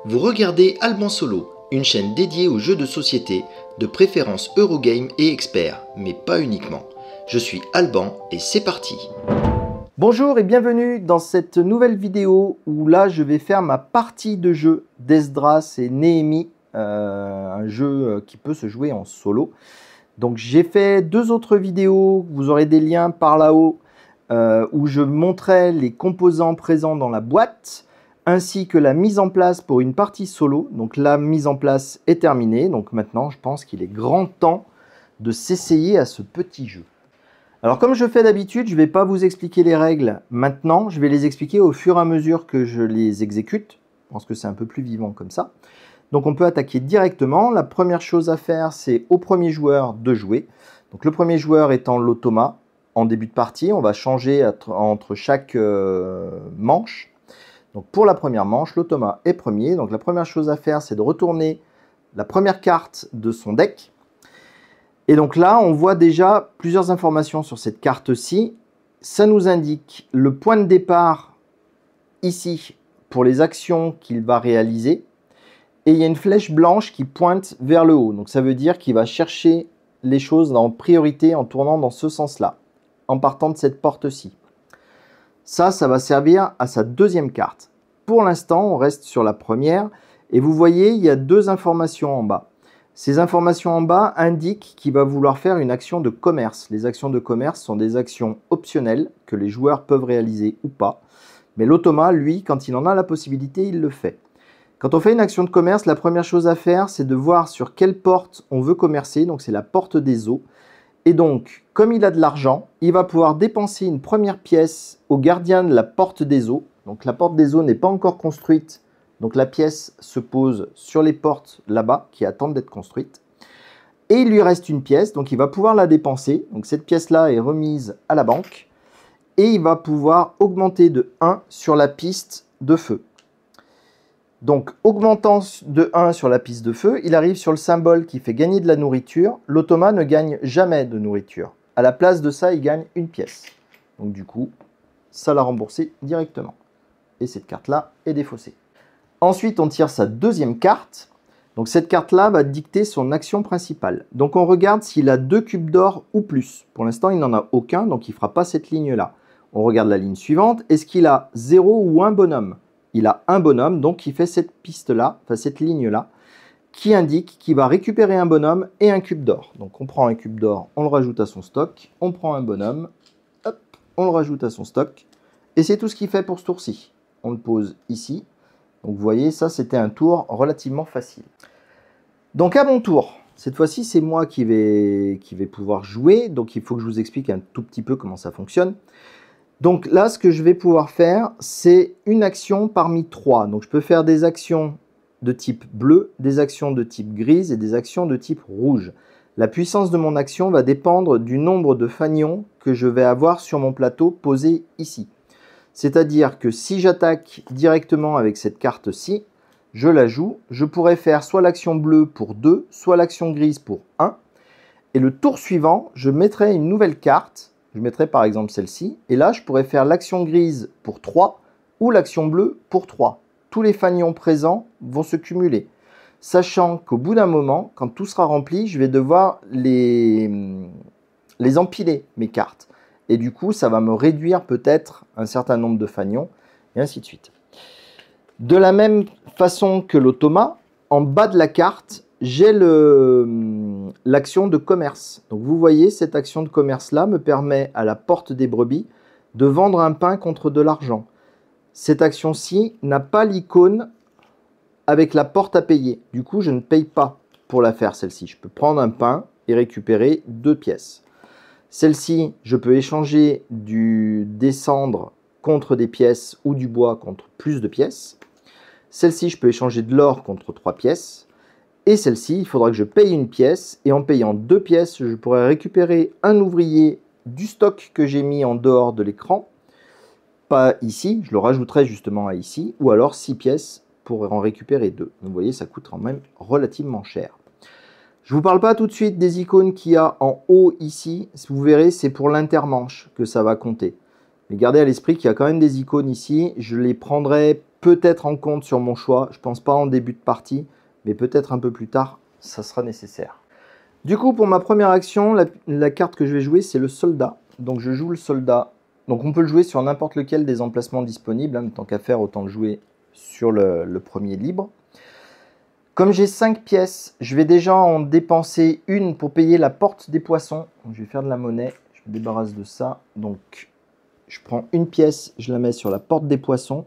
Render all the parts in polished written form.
Vous regardez Alban Solo, une chaîne dédiée aux jeux de société, de préférence Eurogame et experts, mais pas uniquement. Je suis Alban et c'est parti. Bonjour et bienvenue dans cette nouvelle vidéo où là je vais faire ma partie de jeu d'Esdras et Néhémie, un jeu qui peut se jouer en solo. Donc j'ai fait deux autres vidéos, vous aurez des liens par là-haut où je montrais les composants présents dans la boîte ainsi que la mise en place pour une partie solo. Donc la mise en place est terminée, donc maintenant je pense qu'il est grand temps de s'essayer à ce petit jeu. Alors comme je fais d'habitude, je ne vais pas vous expliquer les règles maintenant, je vais les expliquer au fur et à mesure que je les exécute. Je pense que c'est un peu plus vivant comme ça. Donc on peut attaquer directement. La première chose à faire, c'est au premier joueur de jouer. Donc le premier joueur étant l'automa en début de partie. On va changer entre chaque manche. Donc pour la première manche, l'automa est premier. Donc la première chose à faire, c'est de retourner la première carte de son deck. Et donc là, on voit déjà plusieurs informations sur cette carte-ci. Ça nous indique le point de départ ici pour les actions qu'il va réaliser. Et il y a une flèche blanche qui pointe vers le haut. Donc ça veut dire qu'il va chercher les choses en priorité en tournant dans ce sens-là, en partant de cette porte-ci. Ça va servir à sa deuxième carte. Pour l'instant, on reste sur la première. Et vous voyez, il y a deux informations en bas. Ces informations en bas indiquent qu'il va vouloir faire une action de commerce. Les actions de commerce sont des actions optionnelles que les joueurs peuvent réaliser ou pas. Mais l'automa, lui, quand il en a la possibilité, il le fait. Quand on fait une action de commerce, la première chose à faire, c'est de voir sur quelle porte on veut commercer. Donc c'est la porte des eaux. Et donc, comme il a de l'argent, il va pouvoir dépenser une première pièce au gardien de la porte des eaux. Donc la porte des eaux n'est pas encore construite. Donc la pièce se pose sur les portes là-bas qui attendent d'être construites. Et il lui reste une pièce, donc il va pouvoir la dépenser. Donc cette pièce-là est remise à la banque. Et il va pouvoir augmenter de 1 sur la piste de feu. Donc augmentant de 1 sur la piste de feu, il arrive sur le symbole qui fait gagner de la nourriture. L'automa ne gagne jamais de nourriture. À la place de ça, il gagne une pièce. Donc du coup, ça l'a remboursé directement. Et cette carte-là est défaussée. Ensuite, on tire sa deuxième carte. Donc cette carte-là va dicter son action principale. Donc on regarde s'il a 2 cubes d'or ou plus. Pour l'instant, il n'en a aucun, donc il ne fera pas cette ligne-là. On regarde la ligne suivante. Est-ce qu'il a 0 ou un bonhomme? Il a un bonhomme, donc il fait cette piste-là, enfin cette ligne-là, qui indique qu'il va récupérer un bonhomme et un cube d'or. Donc on prend un cube d'or, on le rajoute à son stock. On prend un bonhomme, hop, on le rajoute à son stock. Et c'est tout ce qu'il fait pour ce tour-ci. On le pose ici. Donc vous voyez, ça c'était un tour relativement facile. Donc à mon tour, cette fois-ci c'est moi qui vais pouvoir jouer. Donc il faut que je vous explique un tout petit peu comment ça fonctionne. Donc là, ce que je vais pouvoir faire, c'est une action parmi 3. Donc je peux faire des actions de type bleu, des actions de type grise et des actions de type rouge. La puissance de mon action va dépendre du nombre de fanions que je vais avoir sur mon plateau posé ici. C'est-à-dire que si j'attaque directement avec cette carte-ci, je la joue, je pourrais faire soit l'action bleue pour 2, soit l'action grise pour 1. Et le tour suivant, je mettrai une nouvelle carte. Je mettrai par exemple celle-ci. Et là, je pourrais faire l'action grise pour 3 ou l'action bleue pour 3. Tous les fanions présents vont se cumuler. Sachant qu'au bout d'un moment, quand tout sera rempli, je vais devoir les empiler, mes cartes. Et du coup, ça va me réduire peut-être un certain nombre de fanions, et ainsi de suite. De la même façon que l'automa, en bas de la carte, j'ai l'action de commerce. Donc vous voyez, cette action de commerce-là me permet à la porte des brebis de vendre un pain contre de l'argent. Cette action-ci n'a pas l'icône avec la porte à payer. Du coup, je ne paye pas pour la faire, celle-ci. Je peux prendre un pain et récupérer 2 pièces. Celle-ci, je peux échanger des cendres contre des pièces ou du bois contre plus de pièces. Celle-ci, je peux échanger de l'or contre 3 pièces. Et celle-ci, il faudra que je paye une pièce. Et en payant 2 pièces, je pourrai récupérer un ouvrier du stock que j'ai mis en dehors de l'écran. Pas ici, je le rajouterai justement à ici. Ou alors 6 pièces pour en récupérer 2. Donc vous voyez, ça coûte quand même relativement cher. Je ne vous parle pas tout de suite des icônes qu'il y a en haut ici. Vous verrez, c'est pour l'intermanche que ça va compter. Mais gardez à l'esprit qu'il y a quand même des icônes ici. Je les prendrai peut-être en compte sur mon choix. Je ne pense pas en début de partie, mais peut-être un peu plus tard, ça sera nécessaire. Du coup, pour ma première action, la carte que je vais jouer, c'est le soldat. Donc je joue le soldat. Donc on peut le jouer sur n'importe lequel des emplacements disponibles. Hein, tant qu'à faire, autant le jouer sur le premier libre. Comme j'ai 5 pièces, je vais déjà en dépenser une pour payer la porte des poissons. Donc, je vais faire de la monnaie. Je me débarrasse de ça. Donc je prends une pièce, je la mets sur la porte des poissons.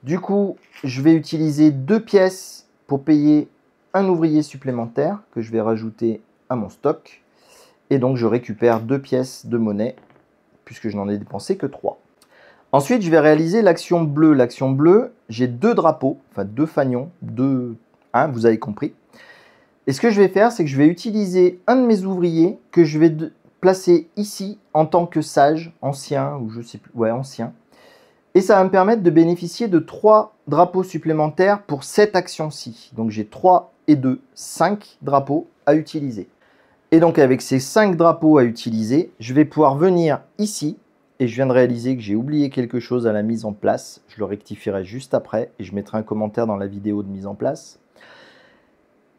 Du coup, je vais utiliser 2 pièces pour payer un ouvrier supplémentaire que je vais rajouter à mon stock. Et donc, je récupère 2 pièces de monnaie puisque je n'en ai dépensé que 3. Ensuite, je vais réaliser l'action bleue. L'action bleue, j'ai 2 drapeaux, enfin 2 fanions, 2, vous avez compris. Et ce que je vais faire, c'est que je vais utiliser un de mes ouvriers que je vais placer ici en tant que sage, ancien, ou je sais plus, ouais, ancien. Et ça va me permettre de bénéficier de 3 drapeaux supplémentaires pour cette action-ci. Donc j'ai 3 et 2, 5 drapeaux à utiliser. Et donc avec ces 5 drapeaux à utiliser, je vais pouvoir venir ici. Et je viens de réaliser que j'ai oublié quelque chose à la mise en place. Je le rectifierai juste après et je mettrai un commentaire dans la vidéo de mise en place.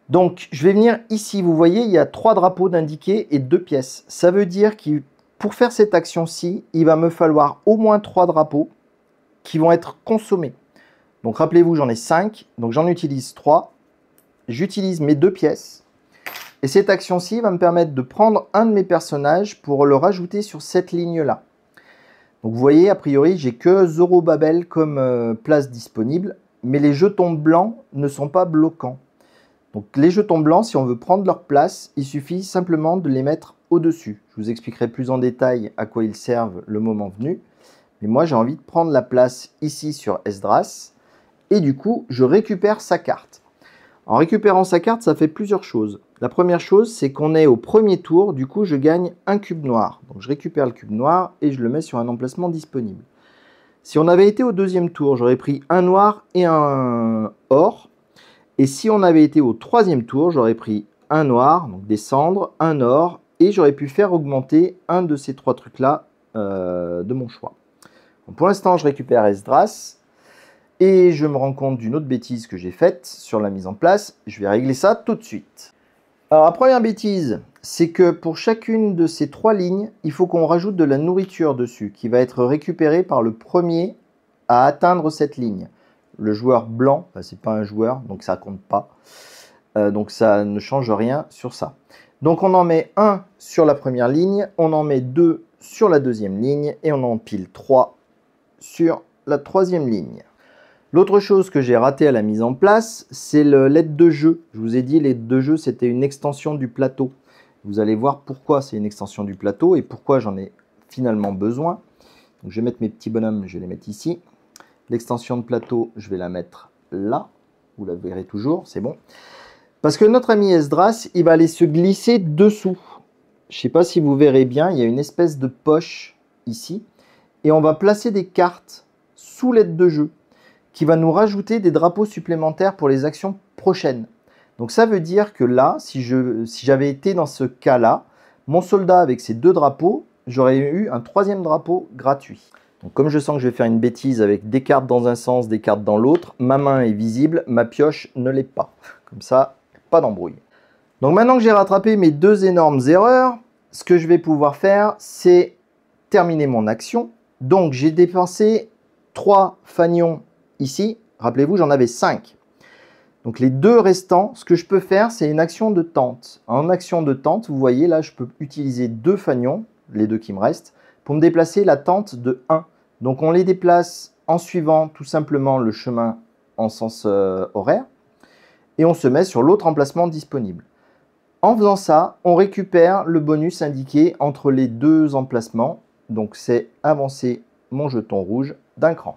Donc je vais venir ici. Vous voyez, il y a 3 drapeaux d'indiqués et 2 pièces. Ça veut dire que pour faire cette action-ci, il va me falloir au moins 3 drapeaux qui vont être consommés. Donc rappelez-vous, j'en ai 5, donc j'en utilise 3. J'utilise mes 2 pièces. Et cette action-ci va me permettre de prendre un de mes personnages pour le rajouter sur cette ligne-là. Donc vous voyez, a priori, j'ai que Zorobabel comme place disponible, mais les jetons blancs ne sont pas bloquants. Donc les jetons blancs, si on veut prendre leur place, il suffit simplement de les mettre au-dessus. Je vous expliquerai plus en détail à quoi ils servent le moment venu. Mais moi, j'ai envie de prendre la place ici sur Esdras. Et du coup, je récupère sa carte. En récupérant sa carte, ça fait plusieurs choses. La première chose, c'est qu'on est au premier tour. Du coup, je gagne un cube noir. Donc, je récupère le cube noir et je le mets sur un emplacement disponible. Si on avait été au deuxième tour, j'aurais pris un noir et un or. Et si on avait été au troisième tour, j'aurais pris un noir, donc des cendres, un or. Et j'aurais pu faire augmenter un de ces 3 trucs-là de mon choix. Donc, pour l'instant, je récupère Esdras. Et je me rends compte d'une autre bêtise que j'ai faite sur la mise en place. Je vais régler ça tout de suite. Alors la première bêtise, c'est que pour chacune de ces 3 lignes, il faut qu'on rajoute de la nourriture dessus, qui va être récupérée par le premier à atteindre cette ligne. Le joueur blanc, c'est pas un joueur, donc ça compte pas. Donc ça ne change rien sur ça. Donc on en met 1 sur la première ligne, on en met 2 sur la deuxième ligne, et on en pile 3 sur la troisième ligne. L'autre chose que j'ai raté à la mise en place, c'est l'aide de jeu. Je vous ai dit, l'aide de jeu, c'était une extension du plateau. Vous allez voir pourquoi c'est une extension du plateau et pourquoi j'en ai finalement besoin. Donc, je vais mettre mes petits bonhommes, je vais les mettre ici. L'extension de plateau, je vais la mettre là. Vous la verrez toujours, c'est bon. Parce que notre ami Esdras, il va aller se glisser dessous. Je ne sais pas si vous verrez bien, il y a une espèce de poche ici. Et on va placer des cartes sous l'aide de jeu, qui va nous rajouter des drapeaux supplémentaires pour les actions prochaines. Donc ça veut dire que là, si j'avais été dans ce cas-là, mon soldat avec ces 2 drapeaux, j'aurais eu un 3e drapeau gratuit. Donc comme je sens que je vais faire une bêtise avec des cartes dans un sens, des cartes dans l'autre, ma main est visible, ma pioche ne l'est pas. Comme ça, pas d'embrouille. Donc maintenant que j'ai rattrapé mes 2 énormes erreurs, ce que je vais pouvoir faire, c'est terminer mon action. Donc j'ai dépensé 3 fanions ici, rappelez-vous, j'en avais 5. Donc les 2 restants, ce que je peux faire, c'est une action de tente. En action de tente, vous voyez, là, je peux utiliser 2 fanions, les 2 qui me restent, pour me déplacer la tente de 1. Donc on les déplace en suivant tout simplement le chemin en sens horaire, et on se met sur l'autre emplacement disponible. En faisant ça, on récupère le bonus indiqué entre les 2 emplacements. Donc c'est avancer mon jeton rouge d'un cran.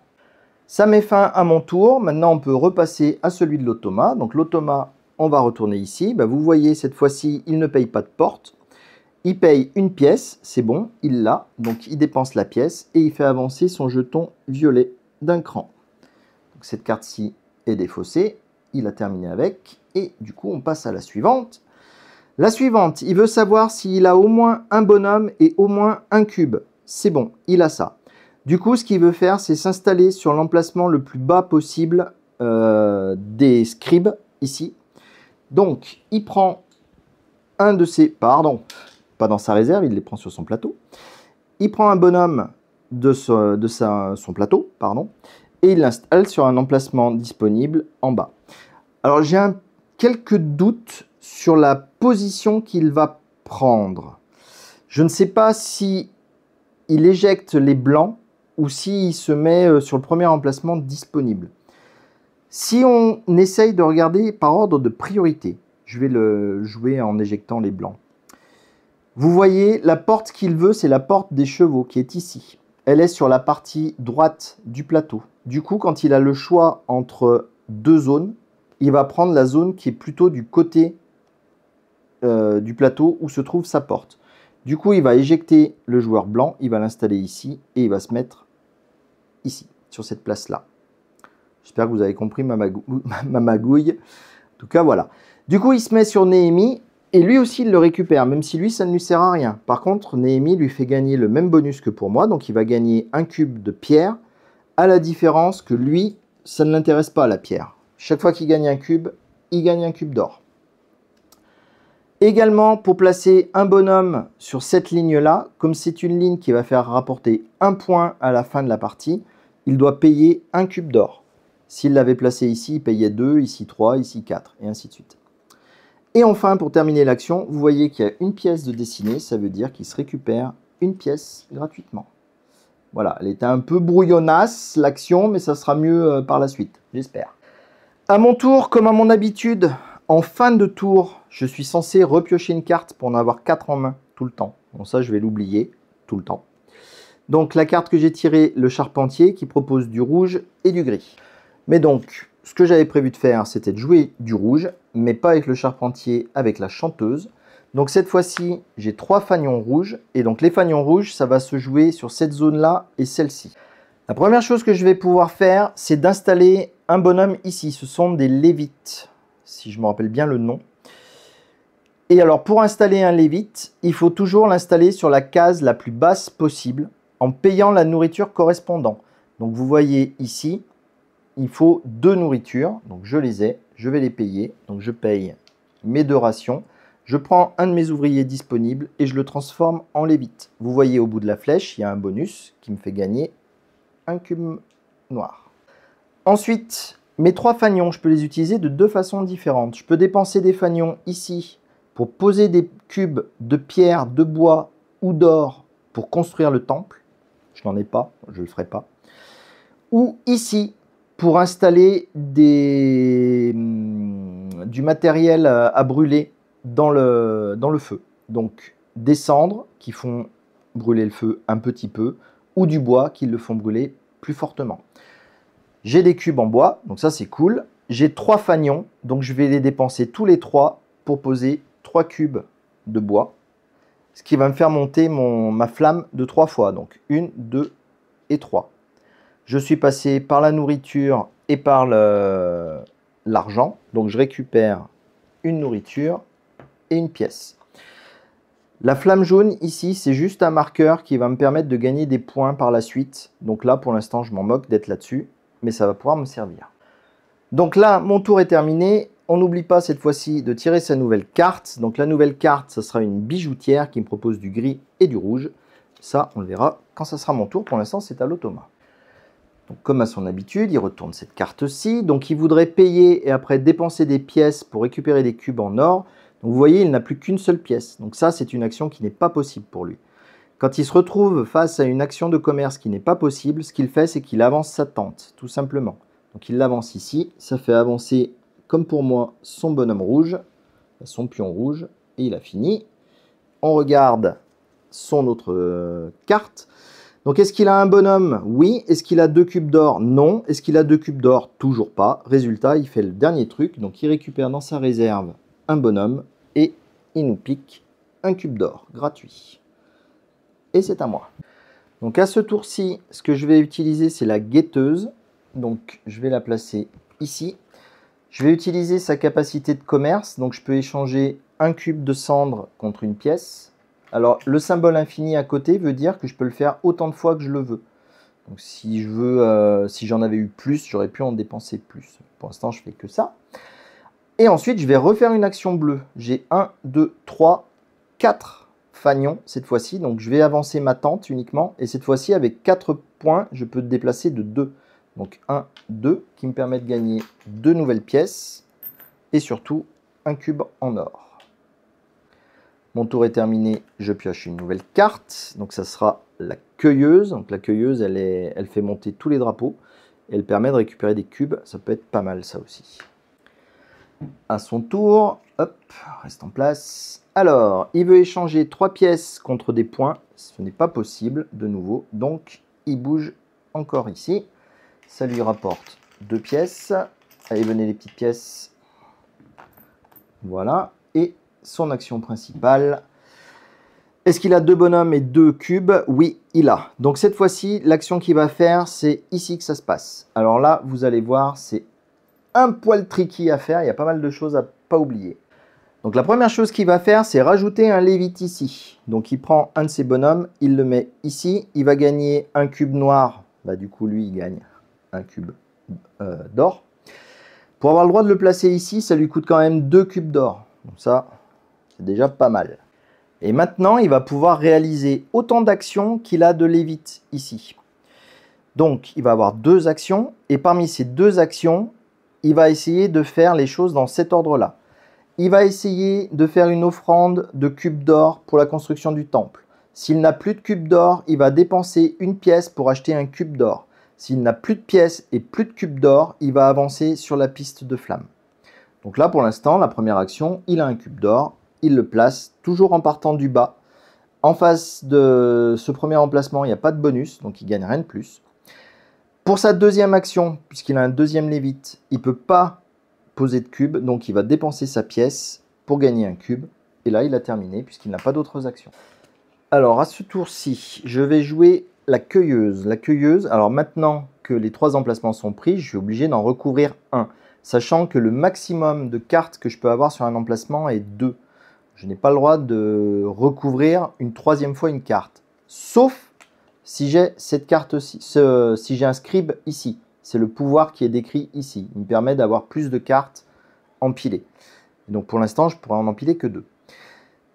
Ça met fin à mon tour. Maintenant, on peut repasser à celui de l'automa. Donc l'automa, on va retourner ici. Vous voyez, cette fois-ci, il ne paye pas de porte. Il paye une pièce, c'est bon, il l'a. Donc il dépense la pièce et il fait avancer son jeton violet d'un cran. Donc, cette carte-ci est défaussée. Il a terminé avec. Et du coup, on passe à la suivante. La suivante, il veut savoir s'il a au moins un bonhomme et au moins un cube. C'est bon, il a ça. Du coup, ce qu'il veut faire, c'est s'installer sur l'emplacement le plus bas possible des scribes, ici. Donc, il prend un de ses... Pardon, pas dans sa réserve, il les prend sur son plateau. Il prend un bonhomme de son plateau, pardon, et il l'installe sur un emplacement disponible en bas. Alors, j'ai quelques doutes sur la position qu'il va prendre. Je ne sais pas si il éjecte les blancs ou s'il se met sur le premier emplacement disponible. Si on essaye de regarder par ordre de priorité, je vais le jouer en éjectant les blancs. Vous voyez, la porte qu'il veut, c'est la porte des chevaux qui est ici. Elle est sur la partie droite du plateau. Du coup, quand il a le choix entre deux zones, il va prendre la zone qui est plutôt du côté du plateau où se trouve sa porte. Du coup, il va éjecter le joueur blanc, il va l'installer ici et il va se mettre ici, sur cette place-là. J'espère que vous avez compris ma magouille. En tout cas, voilà. Du coup, il se met sur Néhémie et lui aussi, il le récupère, même si lui, ça ne lui sert à rien. Par contre, Néhémie lui fait gagner le même bonus que pour moi, donc il va gagner un cube de pierre, à la différence que lui, ça ne l'intéresse pas, la pierre. Chaque fois qu'il gagne un cube, il gagne un cube d'or. Également, pour placer un bonhomme sur cette ligne-là, comme c'est une ligne qui va faire rapporter un point à la fin de la partie, il doit payer un cube d'or. S'il l'avait placé ici, il payait 2, ici 3, ici 4, et ainsi de suite. Et enfin, pour terminer l'action, vous voyez qu'il y a une pièce de dessinée, ça veut dire qu'il se récupère une pièce gratuitement. Voilà, elle était un peu brouillonnasse, l'action, mais ça sera mieux par la suite, j'espère. À mon tour, comme à mon habitude, en fin de tour, je suis censé repiocher une carte pour en avoir 4 en main tout le temps. Bon, ça, je vais l'oublier tout le temps. Donc, la carte que j'ai tirée, le charpentier, qui propose du rouge et du gris. Mais donc, ce que j'avais prévu de faire, c'était de jouer du rouge, mais pas avec le charpentier, avec la chanteuse. Donc, cette fois-ci, j'ai 3 fanions rouges. Et donc, les fanions rouges, ça va se jouer sur cette zone-là et celle-ci. La première chose que je vais pouvoir faire, c'est d'installer un bonhomme ici. Ce sont des lévites, si je me rappelle bien le nom. Et alors, pour installer un lévite, il faut toujours l'installer sur la case la plus basse possible, en payant la nourriture correspondante. Donc, vous voyez ici, il faut 2 nourritures. Donc, je les ai, je vais les payer. Donc, je paye mes 2 rations. Je prends un de mes ouvriers disponibles et je le transforme en lévite. Vous voyez au bout de la flèche, il y a un bonus qui me fait gagner un cube noir. Ensuite, mes 3 fanions, je peux les utiliser de 2 façons différentes. Je peux dépenser des fanions ici pour poser des cubes de pierre, de bois ou d'or pour construire le temple. Je n'en ai pas, je ne le ferai pas. Ou ici, pour installer du matériel à brûler dans le feu. Donc, des cendres qui font brûler le feu un petit peu, ou du bois qui le font brûler plus fortement. J'ai des cubes en bois, donc ça c'est cool. J'ai 3 fanions, donc je vais les dépenser tous les 3 pour poser 3 cubes de bois, ce qui va me faire monter ma flamme de 3 fois, donc 1, 2 et 3. Je suis passé par la nourriture et par l'argent, donc je récupère une nourriture et une pièce. La flamme jaune ici, c'est juste un marqueur qui va me permettre de gagner des points par la suite. Donc là, pour l'instant, je m'en moque d'être là-dessus, mais ça va pouvoir me servir. Donc là, mon tour est terminé. On n'oublie pas cette fois-ci de tirer sa nouvelle carte. Donc la nouvelle carte, ça sera une bijoutière qui me propose du gris et du rouge. Ça, on le verra quand ça sera mon tour. Pour l'instant, c'est à l'automa. Donc comme à son habitude, il retourne cette carte-ci. Donc il voudrait payer et après dépenser des pièces pour récupérer des cubes en or. Donc vous voyez, il n'a plus qu'une seule pièce. Donc ça, c'est une action qui n'est pas possible pour lui. Quand il se retrouve face à une action de commerce qui n'est pas possible, ce qu'il fait, c'est qu'il avance sa tente, tout simplement. Donc il l'avance ici. Ça fait avancer, comme pour moi, son bonhomme rouge, son pion rouge. Et il a fini. On regarde son autre carte. Donc est-ce qu'il a un bonhomme? Oui. Est-ce qu'il a 2 cubes d'or? Non. Est-ce qu'il a 2 cubes d'or? Toujours pas. Résultat, il fait le dernier truc. Donc il récupère dans sa réserve un bonhomme. Et il nous pique un cube d'or gratuit. Et c'est à moi. Donc à ce tour-ci, ce que je vais utiliser, c'est la guetteuse. Donc je vais la placer ici. Je vais utiliser sa capacité de commerce. Donc je peux échanger un cube de cendre contre une pièce. Alors le symbole infini à côté veut dire que je peux le faire autant de fois que je le veux. Donc si je veux, si j'en avais eu plus, j'aurais pu en dépenser plus. Pour l'instant, je fais que ça. Et ensuite, je vais refaire une action bleue. J'ai 1, 2, 3, 4 fanions cette fois-ci. Donc je vais avancer ma tente uniquement. Et cette fois-ci, avec 4 points, je peux déplacer de 2. Donc 1, 2, qui me permet de gagner 2 nouvelles pièces. Et surtout, un cube en or. Mon tour est terminé, je pioche une nouvelle carte. Donc ça sera la cueilleuse. Donc la cueilleuse, elle fait monter tous les drapeaux. Et elle permet de récupérer des cubes. Ça peut être pas mal ça aussi. À son tour, hop, reste en place. Alors, il veut échanger 3 pièces contre des points. Ce n'est pas possible de nouveau. Donc, il bouge encore ici. Ça lui rapporte 2 pièces. Allez, venez les petites pièces. Voilà. Et son action principale. Est-ce qu'il a 2 bonhommes et 2 cubes? Oui, il a. Donc cette fois-ci, l'action qu'il va faire, c'est ici que ça se passe. Alors là, vous allez voir, c'est un poil tricky à faire. Il y a pas mal de choses à pas oublier. Donc la première chose qu'il va faire, c'est rajouter un lévite ici. Donc il prend un de ses bonhommes, il le met ici. Il va gagner un cube noir. Bah, du coup, lui, il gagne un cube d'or. Pour avoir le droit de le placer ici, ça lui coûte quand même 2 cubes d'or. Donc ça, c'est déjà pas mal. Et maintenant, il va pouvoir réaliser autant d'actions qu'il a de lévite ici. Donc, il va avoir 2 actions. Et parmi ces 2 actions, il va essayer de faire les choses dans cet ordre-là. Il va essayer de faire une offrande de cubes d'or pour la construction du temple. S'il n'a plus de cubes d'or, il va dépenser une pièce pour acheter un cube d'or. S'il n'a plus de pièces et plus de cubes d'or, il va avancer sur la piste de flamme. Donc là, pour l'instant, la première action, il a un cube d'or. Il le place toujours en partant du bas. En face de ce premier emplacement, il n'y a pas de bonus, donc il ne gagne rien de plus. Pour sa deuxième action, puisqu'il a un deuxième lévite, il ne peut pas poser de cube, donc il va dépenser sa pièce pour gagner un cube. Et là, il a terminé, puisqu'il n'a pas d'autres actions. Alors, à ce tour-ci, je vais jouer la cueilleuse. La cueilleuse, alors maintenant que les 3 emplacements sont pris, je suis obligé d'en recouvrir un, sachant que le maximum de cartes que je peux avoir sur un emplacement est 2. Je n'ai pas le droit de recouvrir une 3e fois une carte, sauf si j'ai cette carte-ci, si j'ai un scribe ici. C'est le pouvoir qui est décrit ici. Il me permet d'avoir plus de cartes empilées. Donc pour l'instant, je pourrais en empiler que 2.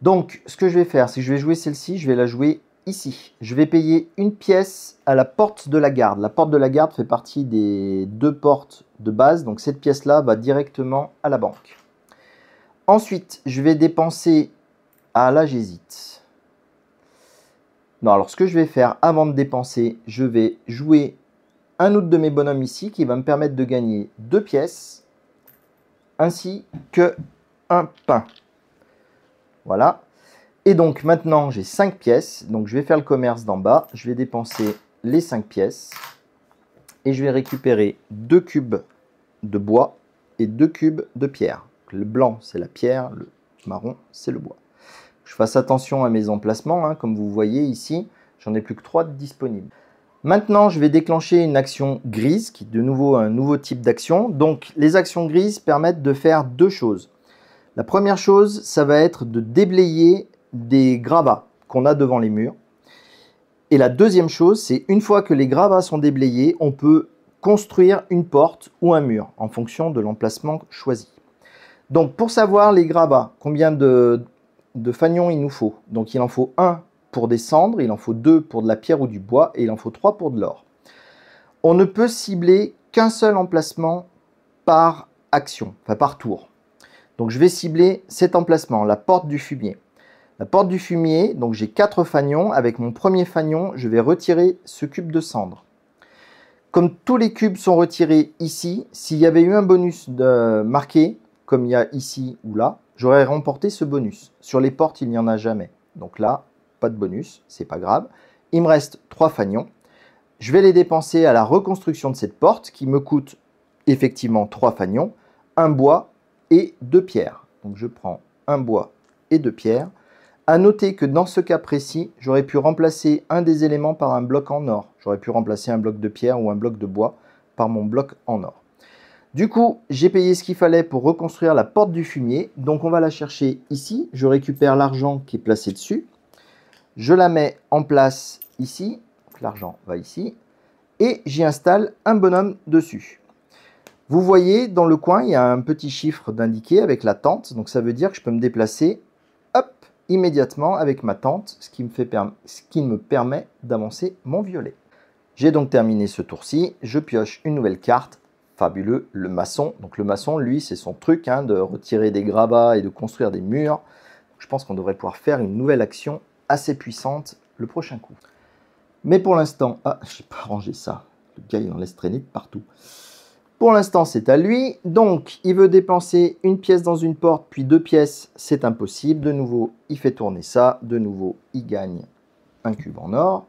Donc ce que je vais faire, c'est que je vais jouer celle-ci, je vais la jouer ici. Je vais payer une pièce à la porte de la garde. La porte de la garde fait partie des 2 portes de base. Donc cette pièce-là va directement à la banque. Ensuite, je vais dépenser... Ah là, j'hésite. Non, alors ce que je vais faire avant de dépenser, je vais jouer un autre de mes bonhommes ici qui va me permettre de gagner 2 pièces ainsi que un pain. Voilà. Et donc maintenant, j'ai 5 pièces. Donc je vais faire le commerce d'en bas. Je vais dépenser les 5 pièces et je vais récupérer 2 cubes de bois et 2 cubes de pierre. Le blanc, c'est la pierre. Le marron, c'est le bois. Je fasse attention à mes emplacements, hein, comme vous voyez ici, j'en ai plus que 3 disponibles. Maintenant, je vais déclencher une action grise, qui est de nouveau un nouveau type d'action. Donc, les actions grises permettent de faire 2 choses. La première chose, ça va être de déblayer des gravats qu'on a devant les murs. Et la deuxième chose, c'est une fois que les gravats sont déblayés, on peut construire une porte ou un mur, en fonction de l'emplacement choisi. Donc, pour savoir les gravats, combien de fanions il nous faut. Donc il en faut 1 pour des cendres, il en faut 2 pour de la pierre ou du bois, et il en faut 3 pour de l'or. On ne peut cibler qu'un seul emplacement par action, enfin par tour. Donc je vais cibler cet emplacement, la porte du fumier. La porte du fumier, donc j'ai 4 fanions. Avec mon premier fanion, je vais retirer ce cube de cendre. Comme tous les cubes sont retirés ici, s'il y avait eu un bonus marqué, comme il y a ici ou là, j'aurais remporté ce bonus. Sur les portes, il n'y en a jamais. Donc là, pas de bonus, c'est pas grave. Il me reste 3 fanions. Je vais les dépenser à la reconstruction de cette porte qui me coûte effectivement 3 fanions, un bois et 2 pierres. Donc je prends un bois et 2 pierres. À noter que dans ce cas précis, j'aurais pu remplacer un des éléments par un bloc en or. J'aurais pu remplacer un bloc de pierre ou un bloc de bois par mon bloc en or. Du coup, j'ai payé ce qu'il fallait pour reconstruire la porte du fumier. Donc on va la chercher ici. Je récupère l'argent qui est placé dessus. Je la mets en place ici. L'argent va ici. et j'y installe un bonhomme dessus. Vous voyez, dans le coin, il y a un petit chiffre d'indiqué avec la tente. Donc, ça veut dire que je peux me déplacer, hop, immédiatement avec ma tente, ce qui me permet d'avancer mon violet. J'ai donc terminé ce tour-ci. Je pioche une nouvelle carte. Fabuleux, le maçon. Donc, le maçon, lui, c'est son truc de retirer des gravats et de construire des murs. Je pense qu'on devrait pouvoir faire une nouvelle action assez puissante le prochain coup. Mais pour l'instant... Ah, je n'ai pas rangé ça. Le gars, il en laisse traîner partout. Pour l'instant, c'est à lui. Donc, il veut dépenser une pièce dans une porte, puis 2 pièces. C'est impossible. De nouveau, il fait tourner ça. De nouveau, il gagne un cube en or.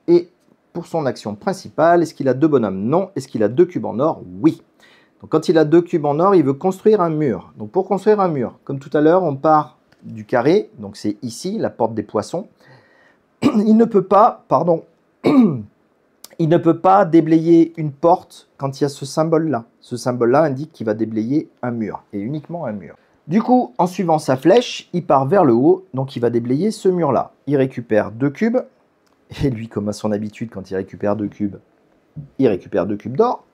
Et pour son action principale, est-ce qu'il a 2 bonhommes? Non. Est-ce qu'il a 2 cubes en or? Oui. Donc, quand il a 2 cubes en or, il veut construire un mur. Donc, pour construire un mur, comme tout à l'heure, on part du carré. Donc, c'est ici, la porte des poissons. Il ne peut pas, pardon... Il ne peut pas déblayer une porte quand il y a ce symbole-là. Ce symbole-là indique qu'il va déblayer un mur, et uniquement un mur. Du coup, en suivant sa flèche, il part vers le haut, donc il va déblayer ce mur-là. Il récupère 2 cubes, et lui, comme à son habitude, quand il récupère 2 cubes, il récupère 2 cubes d'or.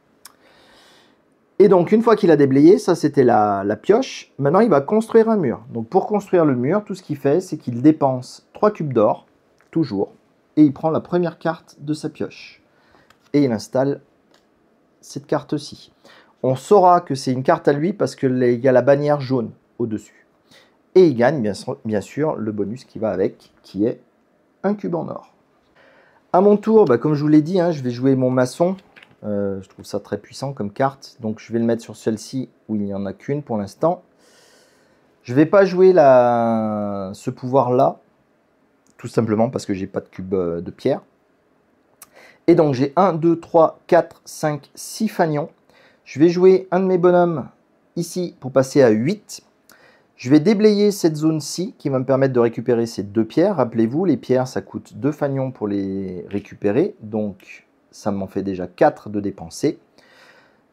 Et donc, une fois qu'il a déblayé, ça c'était la pioche, maintenant il va construire un mur. Donc pour construire le mur, tout ce qu'il fait, c'est qu'il dépense 3 cubes d'or, toujours, et il prend la première carte de sa pioche. Et il installe cette carte-ci. On saura que c'est une carte à lui parce qu'il y a la bannière jaune au-dessus. Et il gagne bien sûr le bonus qui va avec, qui est un cube en or. À mon tour, comme je vous l'ai dit, je vais jouer mon maçon. Je trouve ça très puissant comme carte. Donc je vais le mettre sur celle-ci où il n'y en a qu'une pour l'instant. Je ne vais pas jouer ce pouvoir-là, tout simplement parce que j'ai pas de cube de pierre. Et donc j'ai 1, 2, 3, 4, 5, 6 fanions. Je vais jouer un de mes bonhommes ici pour passer à 8. Je vais déblayer cette zone-ci qui va me permettre de récupérer ces 2 pierres. Rappelez-vous, les pierres, ça coûte 2 fanions pour les récupérer. Donc ça m'en fait déjà 4 de dépenser.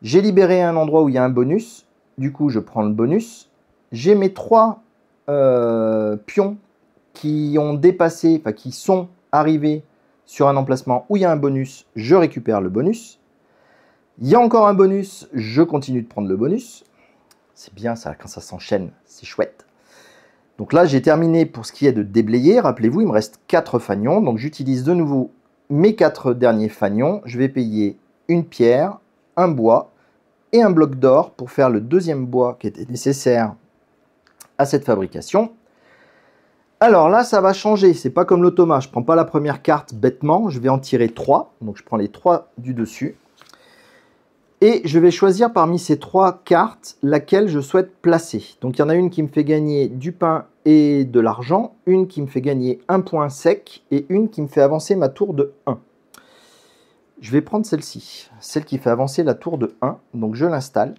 J'ai libéré un endroit où il y a un bonus. Du coup, je prends le bonus. J'ai mes 3 pions qui ont dépassé, enfin qui sont arrivés sur un emplacement où il y a un bonus, je récupère le bonus. Il y a encore un bonus, je continue de prendre le bonus. C'est bien ça, quand ça s'enchaîne, c'est chouette. Donc là, j'ai terminé pour ce qui est de déblayer. Rappelez-vous, il me reste 4 fanions. Donc j'utilise de nouveau mes 4 derniers fanions. Je vais payer une pierre, un bois et un bloc d'or pour faire le deuxième bois qui était nécessaire à cette fabrication. Alors là, ça va changer. C'est pas comme l'automa. Je ne prends pas la première carte bêtement. Je vais en tirer 3. Donc je prends les 3 du dessus. Et je vais choisir parmi ces 3 cartes laquelle je souhaite placer. Donc il y en a une qui me fait gagner du pain et de l'argent. Une qui me fait gagner un point sec. Et une qui me fait avancer ma tour de 1. Je vais prendre celle-ci. Celle qui fait avancer la tour de 1. Donc je l'installe.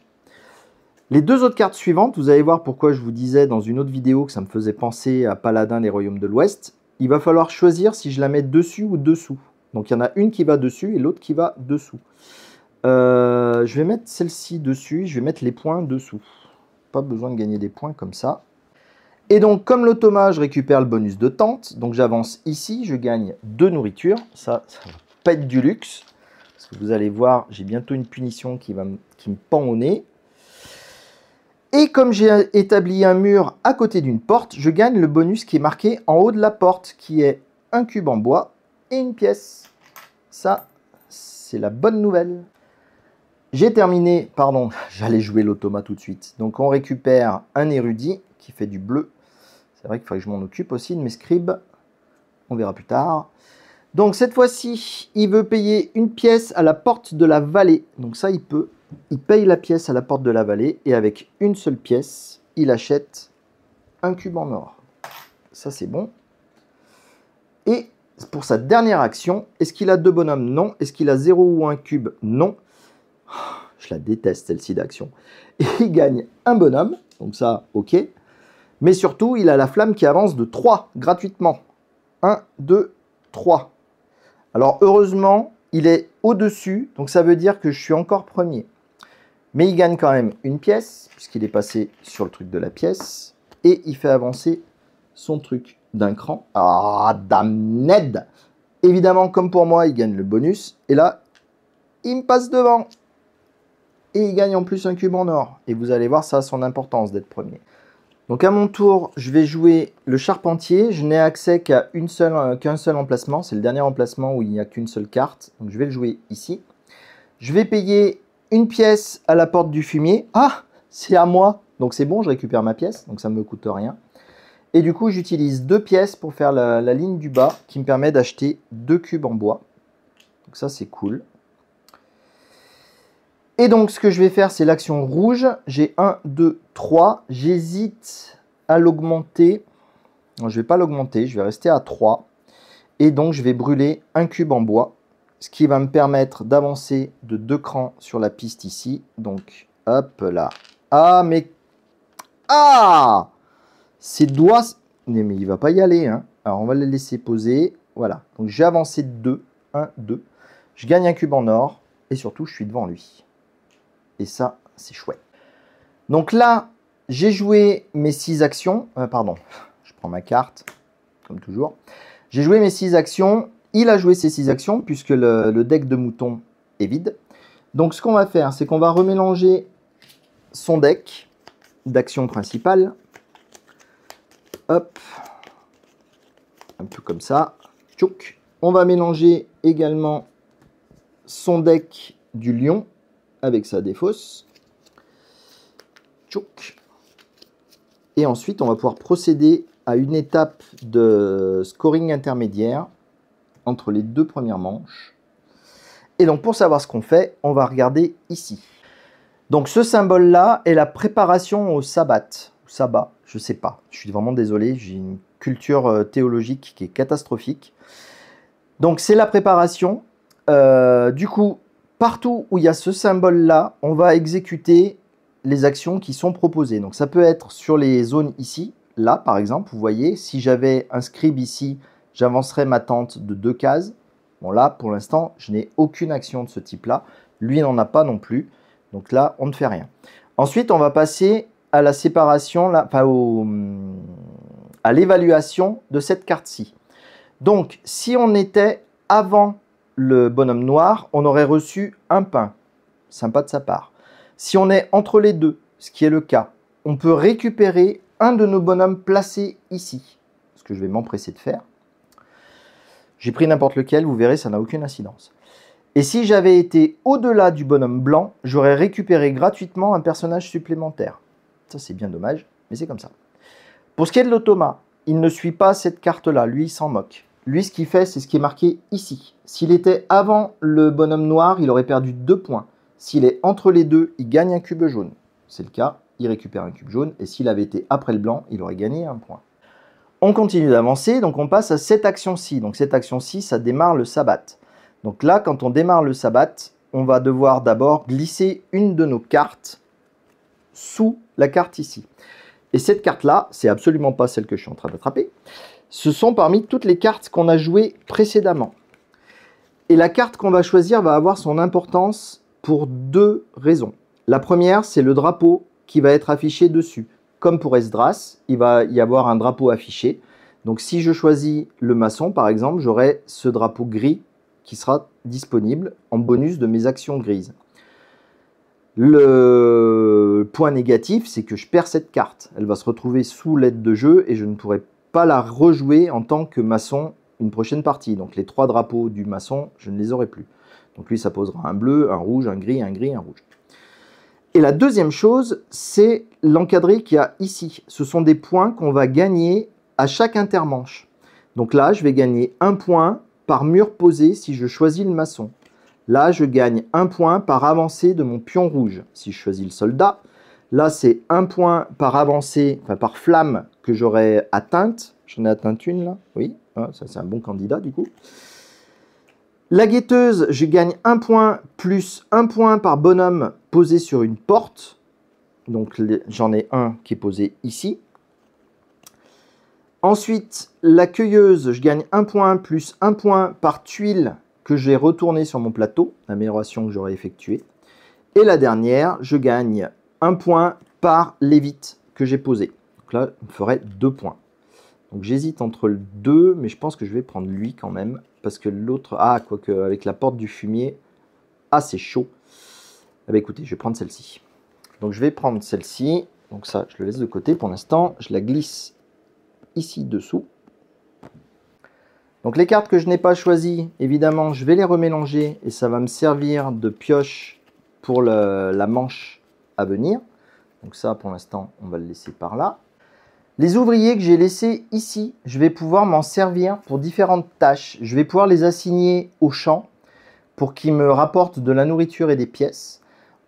Les 2 autres cartes suivantes, vous allez voir pourquoi je vous disais dans une autre vidéo que ça me faisait penser à Paladin des Royaumes de l'Ouest. Il va falloir choisir si je la mets dessus ou dessous. Donc il y en a une qui va dessus et l'autre qui va dessous. Je vais mettre celle-ci dessus, je vais mettre les points dessous. Pas besoin de gagner des points comme ça. Et donc comme l'automa, je récupère le bonus de tente. Donc j'avance ici, je gagne 2 nourritures. Ça va pas être du luxe. Parce que vous allez voir, j'ai bientôt une punition qui me pend au nez. Et comme j'ai établi un mur à côté d'une porte, je gagne le bonus qui est marqué en haut de la porte, qui est un cube en bois et une pièce. Ça, c'est la bonne nouvelle. J'ai terminé, pardon, j'allais jouer l'automa tout de suite. Donc on récupère un érudit qui fait du bleu. C'est vrai qu'il faudrait que je m'en occupe aussi de mes scribes. On verra plus tard. Donc cette fois-ci, il veut payer une pièce à la porte de la vallée. Donc ça, il peut. Il paye la pièce à la porte de la vallée et avec une seule pièce, il achète un cube en or. Ça, c'est bon. Et pour sa dernière action, est-ce qu'il a 2 bonhommes? Non. Est-ce qu'il a 0 ou 1 cube? Non. Je la déteste, celle-ci d'action. Et il gagne un bonhomme. Donc ça, ok. Mais surtout, il a la flamme qui avance de 3 gratuitement. 1, 2, 3. Alors, heureusement, il est au-dessus. Donc ça veut dire que je suis encore premier. Mais il gagne quand même une pièce, puisqu'il est passé sur le truc de la pièce. Et il fait avancer son truc d'un cran. Ah, damned! Évidemment, comme pour moi, il gagne le bonus. Et là, il me passe devant. Et il gagne en plus un cube en or. Et vous allez voir, ça a son importance d'être premier. Donc à mon tour, je vais jouer le charpentier. Je n'ai accès qu'à qu'un seul emplacement. C'est le dernier emplacement où il n'y a qu'une seule carte. Donc je vais le jouer ici. Je vais payer une pièce à la porte du fumier. Ah, c'est à moi. Donc c'est bon, je récupère ma pièce. Donc ça ne me coûte rien. Et du coup, j'utilise 2 pièces pour faire la ligne du bas qui me permet d'acheter 2 cubes en bois. Donc ça, c'est cool. Et donc, ce que je vais faire, c'est l'action rouge. J'ai 1, 2, 3. J'hésite à l'augmenter. Non, je ne vais pas l'augmenter. Je vais rester à 3. Et donc, je vais brûler un cube en bois. Ce qui va me permettre d'avancer de 2 crans sur la piste ici. Donc, hop là. Ah, mais... Ah! Ces doigts... Mais il ne va pas y aller. Hein. Alors, on va les laisser poser. Voilà. Donc, j'ai avancé de 2. 1, 2. Je gagne un cube en or. Et surtout, je suis devant lui. Et ça, c'est chouette. Donc là, j'ai joué mes 6 actions. Pardon, je prends ma carte, comme toujours. J'ai joué mes 6 actions. Il a joué ses 6 actions, puisque le deck de mouton est vide. Donc ce qu'on va faire, c'est qu'on va remélanger son deck d'actions principales. Hop. Un peu comme ça. Tchouk. On va mélanger également son deck du lion avec sa défausse. Tchouk. Et ensuite, on va pouvoir procéder à une étape de scoring intermédiaire entre les 2 premières manches. Et donc, pour savoir ce qu'on fait, on va regarder ici. Donc, ce symbole-là est la préparation au sabbat. Sabbat, je ne sais pas. Je suis vraiment désolé, j'ai une culture théologique qui est catastrophique. Donc, c'est la préparation. Du coup, partout où il y a ce symbole-là, on va exécuter les actions qui sont proposées. Donc ça peut être sur les zones ici. Là, par exemple, vous voyez, si j'avais un scribe ici, j'avancerais ma tente de 2 cases. Bon là, pour l'instant, je n'ai aucune action de ce type-là. Lui n'en a pas non plus. Donc là, on ne fait rien. Ensuite, on va passer à la séparation, là, enfin, à l'évaluation de cette carte-ci. Donc, si on était avant le bonhomme noir, on aurait reçu un pain. Sympa de sa part. Si on est entre les deux, ce qui est le cas, on peut récupérer un de nos bonhommes placés ici. Ce que je vais m'empresser de faire. J'ai pris n'importe lequel, vous verrez, ça n'a aucune incidence. Et si j'avais été au-delà du bonhomme blanc, j'aurais récupéré gratuitement un personnage supplémentaire. Ça, c'est bien dommage, mais c'est comme ça. Pour ce qui est de l'automa, il ne suit pas cette carte-là. Lui, il s'en moque. Lui, ce qu'il fait, c'est ce qui est marqué ici. S'il était avant le bonhomme noir, il aurait perdu 2 points. S'il est entre les deux, il gagne un cube jaune. C'est le cas, il récupère un cube jaune. Et s'il avait été après le blanc, il aurait gagné un point. On continue d'avancer, donc on passe à cette action-ci. Donc cette action-ci, ça démarre le sabbat. Donc là, quand on démarre le sabbat, on va devoir d'abord glisser une de nos cartes sous la carte ici. Et cette carte-là, c'est absolument pas celle que je suis en train d'attraper. Ce sont parmi toutes les cartes qu'on a jouées précédemment. Et la carte qu'on va choisir va avoir son importance pour 2 raisons. La première, c'est le drapeau qui va être affiché dessus. Comme pour Esdras, il va y avoir un drapeau affiché. Donc si je choisis le maçon, par exemple, j'aurai ce drapeau gris qui sera disponible en bonus de mes actions grises. Le point négatif, c'est que je perds cette carte. Elle va se retrouver sous l'aide de jeu et je ne pourrai pas la rejouer en tant que maçon une prochaine partie. Donc les 3 drapeaux du maçon, je ne les aurai plus. Donc lui, ça posera un bleu, un rouge, un gris, un rouge. Et la deuxième chose, c'est l'encadré qu'il y a ici. Ce sont des points qu'on va gagner à chaque intermanche. Donc là, je vais gagner 1 point par mur posé si je choisis le maçon. Là, je gagne 1 point par avancée de mon pion rouge si je choisis le soldat. Là, c'est 1 point par avancée, enfin par flamme que j'aurais atteinte. J'en ai atteint une là, oui. Ça, c'est un bon candidat du coup. La guetteuse, je gagne 1 point plus 1 point par bonhomme posé sur une porte. Donc j'en ai un qui est posé ici. Ensuite, la cueilleuse, je gagne 1 point plus 1 point par tuile que j'ai retourné sur mon plateau, l'amélioration que j'aurais effectuée. Et la dernière, je gagne 1 point par lévite que j'ai posé. Donc là, je me ferait 2 points. Donc j'hésite entre le 2, mais je pense que je vais prendre lui quand même, parce que l'autre... Ah, quoique avec la porte du fumier, ah, c'est chaud. Eh bien, écoutez, je vais prendre celle-ci. Donc, je vais prendre celle-ci. Donc ça, je le laisse de côté pour l'instant. Je la glisse ici dessous. Donc, les cartes que je n'ai pas choisies, évidemment, je vais les remélanger et ça va me servir de pioche pour la manche à venir. Donc ça, pour l'instant, on va le laisser par là. Les ouvriers que j'ai laissés ici, je vais pouvoir m'en servir pour différentes tâches. Je vais pouvoir les assigner au champ pour qu'ils me rapportent de la nourriture et des pièces.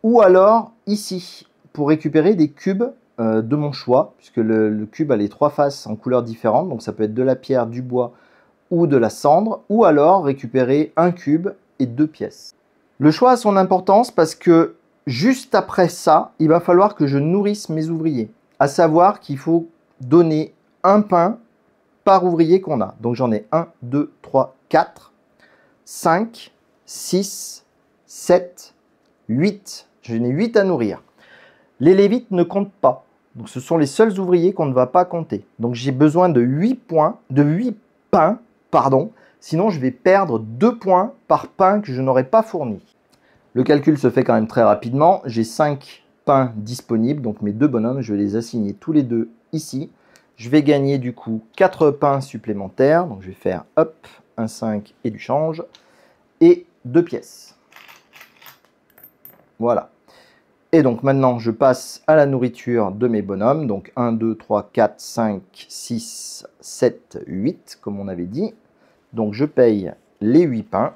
Ou alors, ici, pour récupérer des cubes de mon choix, puisque le cube a les 3 faces en couleurs différentes. Donc ça peut être de la pierre, du bois ou de la cendre. Ou alors récupérer un cube et 2 pièces. Le choix a son importance parce que juste après ça, il va falloir que je nourrisse mes ouvriers. À savoir qu'il faut donner un pain par ouvrier qu'on a. Donc j'en ai 1, 2, 3, 4, 5, 6, 7, 8. J'en ai 8 à nourrir. Les Lévites ne comptent pas. Donc ce sont les seuls ouvriers qu'on ne va pas compter. Donc j'ai besoin de 8 pains, sinon je vais perdre 2 points par pain que je n'aurai pas fourni. Le calcul se fait quand même très rapidement. J'ai 5 pains disponibles, donc mes 2 bonhommes, je vais les assigner tous les deux ici. Je vais gagner du coup 4 pains supplémentaires. Donc je vais faire hop, un 5 et du change. Et 2 pièces. Voilà. Et donc maintenant je passe à la nourriture de mes bonhommes. Donc 1, 2, 3, 4, 5, 6, 7, 8 comme on avait dit. Donc je paye les 8 pains.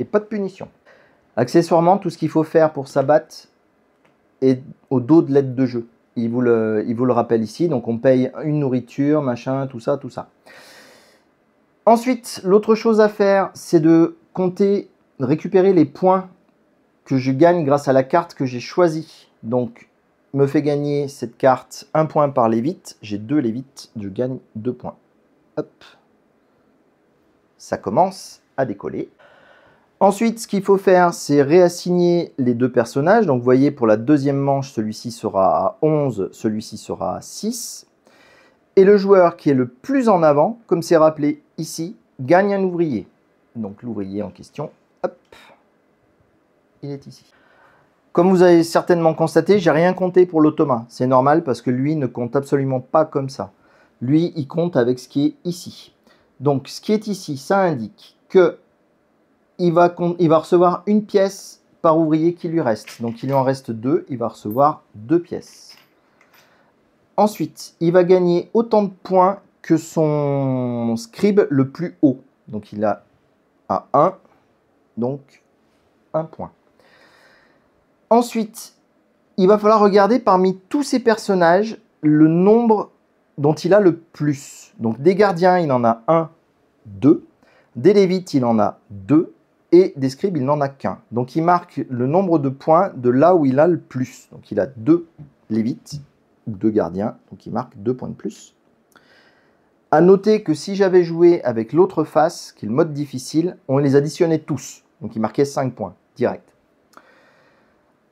Et pas de punition. Accessoirement, tout ce qu'il faut faire pour s'abattre est au dos de l'aide de jeu. Il vous le rappelle ici. Donc on paye une nourriture, machin, tout ça, tout ça. Ensuite, l'autre chose à faire, c'est de compter, de récupérer les points que je gagne grâce à la carte que j'ai choisie. Donc, me fait gagner cette carte 1 point par Lévite. J'ai 2 Lévites, je gagne 2 points. Hop. Ça commence à décoller. Ensuite, ce qu'il faut faire, c'est réassigner les 2 personnages. Donc, vous voyez, pour la deuxième manche, celui-ci sera à 11, celui-ci sera à 6. Et le joueur qui est le plus en avant, comme c'est rappelé ici, gagne un ouvrier. Donc, l'ouvrier en question, hop, il est ici. Comme vous avez certainement constaté, j'ai rien compté pour l'automa. C'est normal parce que lui ne compte absolument pas comme ça. Lui, il compte avec ce qui est ici. Donc, ce qui est ici, ça indique que il va recevoir une pièce par ouvrier qui lui reste. Donc, il lui en reste 2, il va recevoir 2 pièces. Ensuite, il va gagner autant de points que son scribe le plus haut. Donc, il a à 1, donc 1 point. Ensuite, il va falloir regarder parmi tous ces personnages le nombre dont il a le plus. Donc, des gardiens, il en a 1, 2. Des lévites, il en a 2. Et des scribes, il n'en a qu'un. Donc, il marque le nombre de points de là où il a le plus. Donc, il a 2 lévites, 2 gardiens. Donc, il marque 2 points de plus. À noter que si j'avais joué avec l'autre face, qui est le mode difficile, on les additionnait tous. Donc, il marquait 5 points, direct.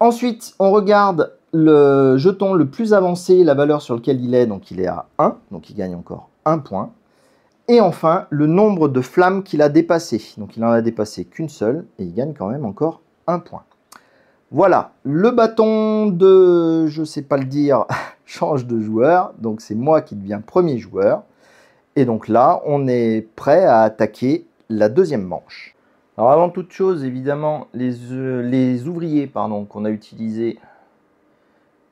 Ensuite, on regarde le jeton le plus avancé, la valeur sur laquelle il est. Donc, il est à 1. Donc, il gagne encore 1 point. Et enfin, le nombre de flammes qu'il a dépassé. Donc, il n'en a dépassé qu'une seule et il gagne quand même encore 1 point. Voilà, le bâton de, je ne sais pas le dire, change de joueur. Donc, c'est moi qui deviens premier joueur. Et donc là, on est prêt à attaquer la deuxième manche. Alors, avant toute chose, évidemment, les ouvriers qu'on a utilisés,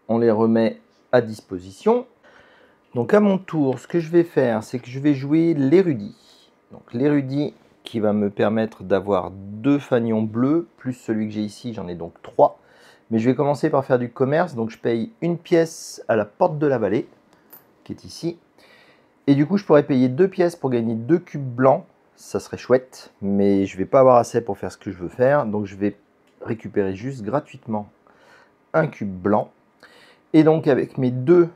on les remet à disposition. Donc à mon tour, ce que je vais faire, c'est que je vais jouer l'érudit. Donc l'érudit qui va me permettre d'avoir 2 fanions bleus, plus celui que j'ai ici, j'en ai donc 3. Mais je vais commencer par faire du commerce, donc je paye une pièce à la porte de la vallée, qui est ici. Et du coup, je pourrais payer 2 pièces pour gagner 2 cubes blancs, ça serait chouette. Mais je ne vais pas avoir assez pour faire ce que je veux faire, donc je vais récupérer juste gratuitement un cube blanc. Et donc avec mes 2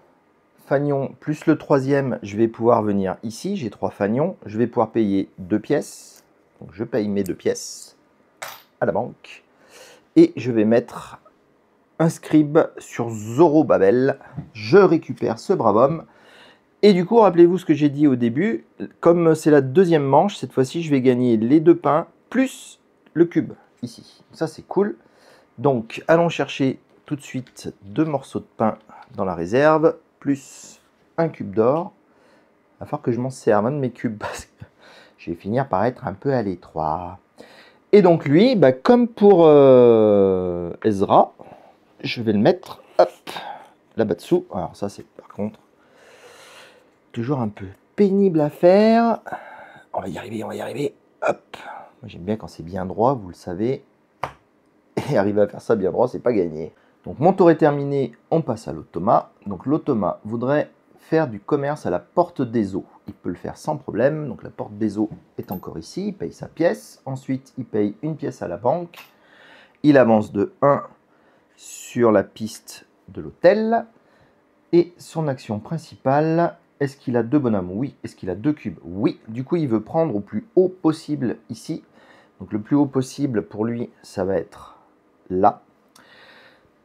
fanion plus le troisième, je vais pouvoir venir ici, j'ai 3 fanions, je vais pouvoir payer 2 pièces. Donc je paye mes 2 pièces à la banque. Et je vais mettre un scribe sur Zorobabel. Je récupère ce brave homme. Et du coup, rappelez-vous ce que j'ai dit au début, comme c'est la deuxième manche, cette fois-ci, je vais gagner les 2 pains plus le cube, ici. Ça, c'est cool. Donc, allons chercher tout de suite 2 morceaux de pain dans la réserve, plus un cube d'or. Il va falloir que je m'en serve un de mes cubes, parce que je vais finir par être un peu à l'étroit. Et donc lui, bah, comme pour Ezra, je vais le mettre, hop, là-bas dessous. Alors ça, c'est par contre toujours un peu pénible à faire. On va y arriver, on va y arriver. Hop. Moi, j'aime bien quand c'est bien droit, vous le savez. Et arriver à faire ça bien droit, c'est pas gagné. Donc mon tour est terminé, on passe à l'automa. Donc l'automa voudrait faire du commerce à la porte des eaux. Il peut le faire sans problème. Donc la porte des eaux est encore ici, il paye sa pièce. Ensuite, il paye une pièce à la banque. Il avance de 1 sur la piste de l'hôtel. Et son action principale, est-ce qu'il a 2 bonhommes? Oui. Est-ce qu'il a 2 cubes? Oui. Du coup, il veut prendre au plus haut possible ici. Donc le plus haut possible pour lui, ça va être là.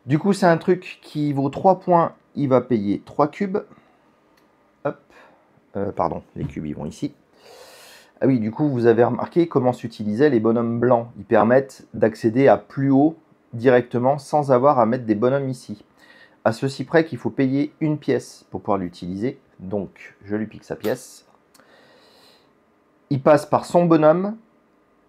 Du coup, c'est un truc qui vaut 3 points. Il va payer 3 cubes. Hop. Pardon, les cubes, ils vont ici. Ah oui, du coup, vous avez remarqué comment s'utilisaient les bonhommes blancs. Ils permettent d'accéder à plus haut directement sans avoir à mettre des bonhommes ici. À ceci près qu'il faut payer une pièce pour pouvoir l'utiliser. Donc, je lui pique sa pièce. Il passe par son bonhomme,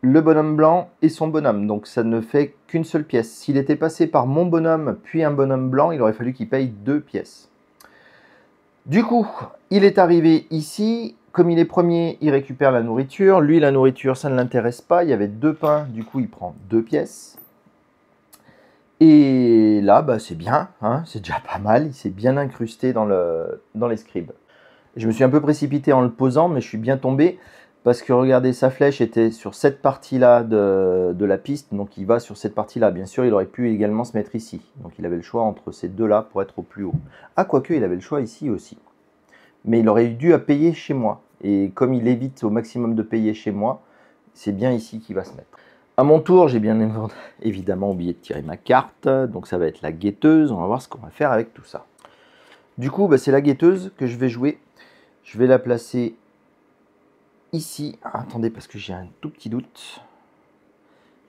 le bonhomme blanc et son bonhomme. Donc, ça ne fait qu'une seule pièce. S'il était passé par mon bonhomme puis un bonhomme blanc, il aurait fallu qu'il paye 2 pièces. Du coup, il est arrivé ici. Comme il est premier, il récupère la nourriture. Lui, la nourriture, ça ne l'intéresse pas. Il y avait 2 pains. Du coup, il prend 2 pièces. Et là, bah, c'est bien, hein, c'est déjà pas mal, il s'est bien incrusté dans les scribes. Je me suis un peu précipité en le posant, mais je suis bien tombé, parce que regardez, sa flèche était sur cette partie-là de la piste, donc il va sur cette partie-là. Bien sûr, il aurait pu également se mettre ici, donc il avait le choix entre ces deux-là pour être au plus haut. Ah, quoique, il avait le choix ici aussi. Mais il aurait eu dû à payer chez moi, et comme il évite au maximum de payer chez moi, c'est bien ici qu'il va se mettre. À mon tour, j'ai bien évidemment oublié de tirer ma carte, donc ça va être la guetteuse. On va voir ce qu'on va faire avec tout ça. Du coup, bah, c'est la guetteuse que je vais jouer. Je vais la placer ici. Ah, attendez, parce que j'ai un tout petit doute.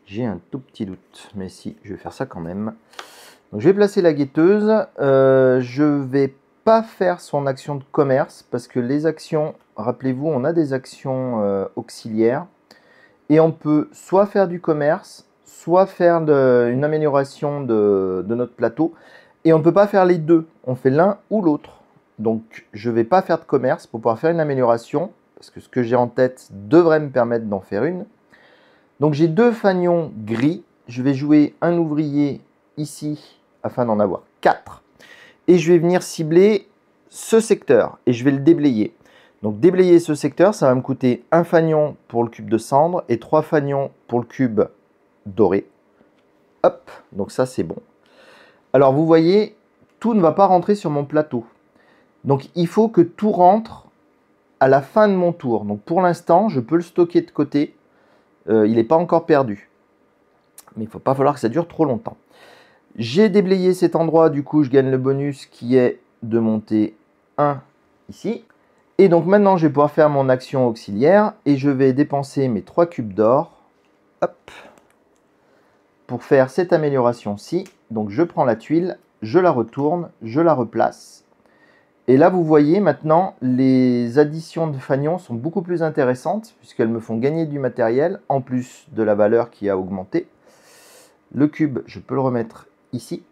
J'ai un tout petit doute, mais si, je vais faire ça quand même. Donc, je vais placer la guetteuse. Je ne vais pas faire son action de commerce, parce que les actions, rappelez-vous, on a des actions auxiliaires. Et on peut soit faire du commerce, soit faire une amélioration de notre plateau. Et on ne peut pas faire les deux. On fait l'un ou l'autre. Donc, je ne vais pas faire de commerce pour pouvoir faire une amélioration. Parce que ce que j'ai en tête devrait me permettre d'en faire une. Donc, j'ai 2 fanions gris. Je vais jouer un ouvrier ici afin d'en avoir 4. Et je vais venir cibler ce secteur. Et je vais le déblayer. Donc déblayer ce secteur, ça va me coûter 1 fanion pour le cube de cendre et 3 fanions pour le cube doré. Hop, donc ça c'est bon. Alors vous voyez, tout ne va pas rentrer sur mon plateau. Donc il faut que tout rentre à la fin de mon tour. Donc pour l'instant, je peux le stocker de côté. Il n'est pas encore perdu. Mais il ne faut pas falloir que ça dure trop longtemps. J'ai déblayé cet endroit, du coup je gagne le bonus qui est de monter 1 ici. Et donc maintenant, je vais pouvoir faire mon action auxiliaire et je vais dépenser mes 3 cubes d'or pour faire cette amélioration-ci. Donc je prends la tuile, je la retourne, je la replace. Et là, vous voyez maintenant, les additions de fanions sont beaucoup plus intéressantes puisqu'elles me font gagner du matériel en plus de la valeur qui a augmenté. Le cube, je peux le remettre ici.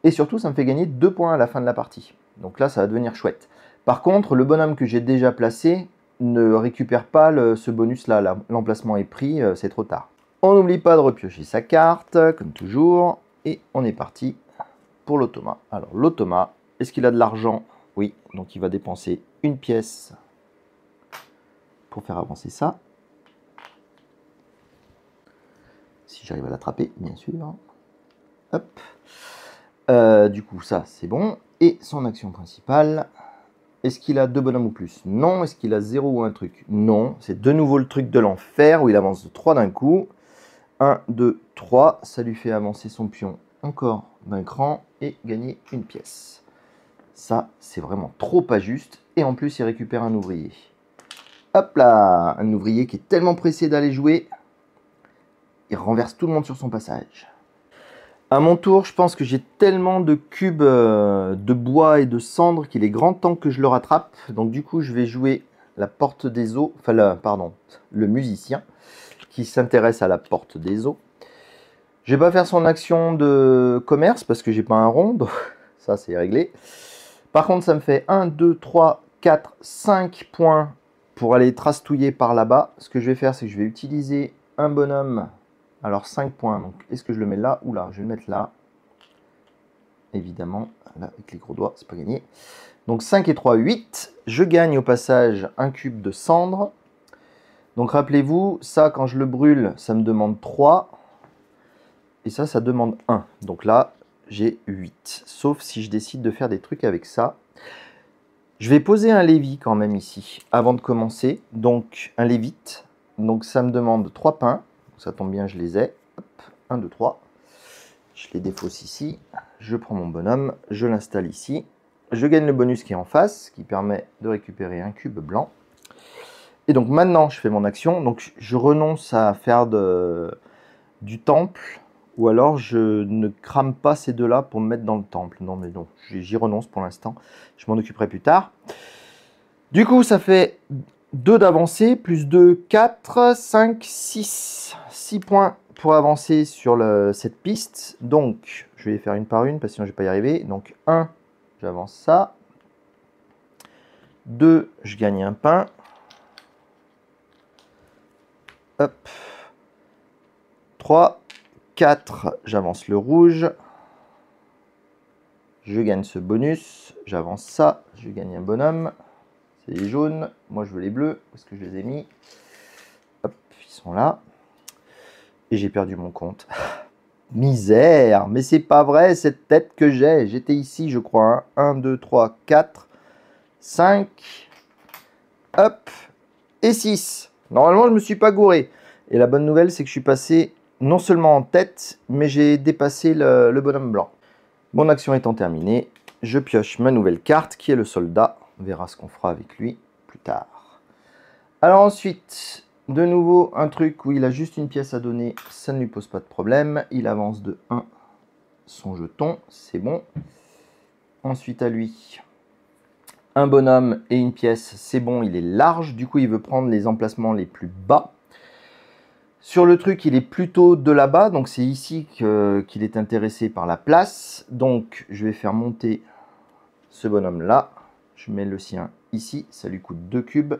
Et surtout, ça me fait gagner 2 points à la fin de la partie. Donc là, ça va devenir chouette. Par contre, le bonhomme que j'ai déjà placé ne récupère pas ce bonus-là. L'emplacement est pris, c'est trop tard. On n'oublie pas de repiocher sa carte, comme toujours. Et on est parti pour l'automa. Alors, l'automa, est-ce qu'il a de l'argent? Oui, donc il va dépenser une pièce pour faire avancer ça. Si j'arrive à l'attraper, bien sûr. Hop. Du coup, ça, c'est bon. Et son action principale... Est-ce qu'il a 2 bonhommes ou plus? Non. Est-ce qu'il a 0 ou un truc? Non. C'est de nouveau le truc de l'enfer où il avance de 3 d'un coup. 1, 2, 3. Ça lui fait avancer son pion encore d'un cran et gagner une pièce. Ça, c'est vraiment trop pas juste. Et en plus, il récupère un ouvrier. Hop là, un ouvrier qui est tellement pressé d'aller jouer, il renverse tout le monde sur son passage. À mon tour, je pense que j'ai tellement de cubes de bois et de cendres qu'il est grand temps que je le rattrape. Donc du coup, je vais jouer la porte des eaux, enfin le musicien qui s'intéresse à la porte des eaux. Je vais pas faire son action de commerce parce que j'ai pas un rond, donc ça c'est réglé. Par contre, ça me fait 1, 2, 3, 4, 5 points pour aller trastouiller par là-bas. Ce que je vais faire, c'est que je vais utiliser un bonhomme. Alors 5 points, donc est-ce que je le mets là ou là? Je vais le mettre là. Évidemment, là avec les gros doigts, c'est pas gagné. Donc 5 et 3, 8. Je gagne au passage un cube de cendre. Donc rappelez-vous, ça quand je le brûle, ça me demande 3. Et ça demande 1. Donc là, j'ai 8. Sauf si je décide de faire des trucs avec ça. Je vais poser un lévi quand même ici, avant de commencer. Donc un lévite. Donc ça me demande 3 pains. Ça tombe bien, je les ai. Hop, 1, 2, 3. Je les défausse ici. Je prends mon bonhomme, je l'installe ici. Je gagne le bonus qui est en face, qui permet de récupérer un cube blanc. Et donc maintenant, je fais mon action. Donc je renonce à faire du temple. Ou alors, je ne crame pas ces deux-là pour me mettre dans le temple. Non, mais non, j'y renonce pour l'instant. Je m'en occuperai plus tard. Du coup, ça fait 2 d'avancée, plus 2, 4, 5, 6. 6 points pour avancer sur cette piste. Donc, je vais les faire une par une, parce que sinon je ne vais pas y arriver. Donc, 1, j'avance ça. 2, je gagne un pain. Hop. 3, 4, j'avance le rouge. Je gagne ce bonus. J'avance ça. Je gagne un bonhomme. C'est les jaunes. Moi, je veux les bleus. Où est-ce que je les ai mis? Hop, ils sont là. Et j'ai perdu mon compte. Misère! Mais c'est pas vrai, cette tête que j'ai. J'étais ici, je crois. 1, 2, 3, 4, 5. Hop. Et 6. Normalement, je ne me suis pas gouré. Et la bonne nouvelle, c'est que je suis passé non seulement en tête, mais j'ai dépassé le bonhomme blanc. Mon action étant terminée, je pioche ma nouvelle carte qui est le soldat. On verra ce qu'on fera avec lui plus tard. Alors ensuite, de nouveau un truc où il a juste une pièce à donner, ça ne lui pose pas de problème. Il avance de 1 son jeton, c'est bon. Ensuite à lui, un bonhomme et une pièce, c'est bon, il est large. Du coup, il veut prendre les emplacements les plus bas. Sur le truc, il est plutôt de là-bas, donc c'est ici qu'il est intéressé par la place. Donc, je vais faire monter ce bonhomme-là. Je mets le sien ici, ça lui coûte 2 cubes.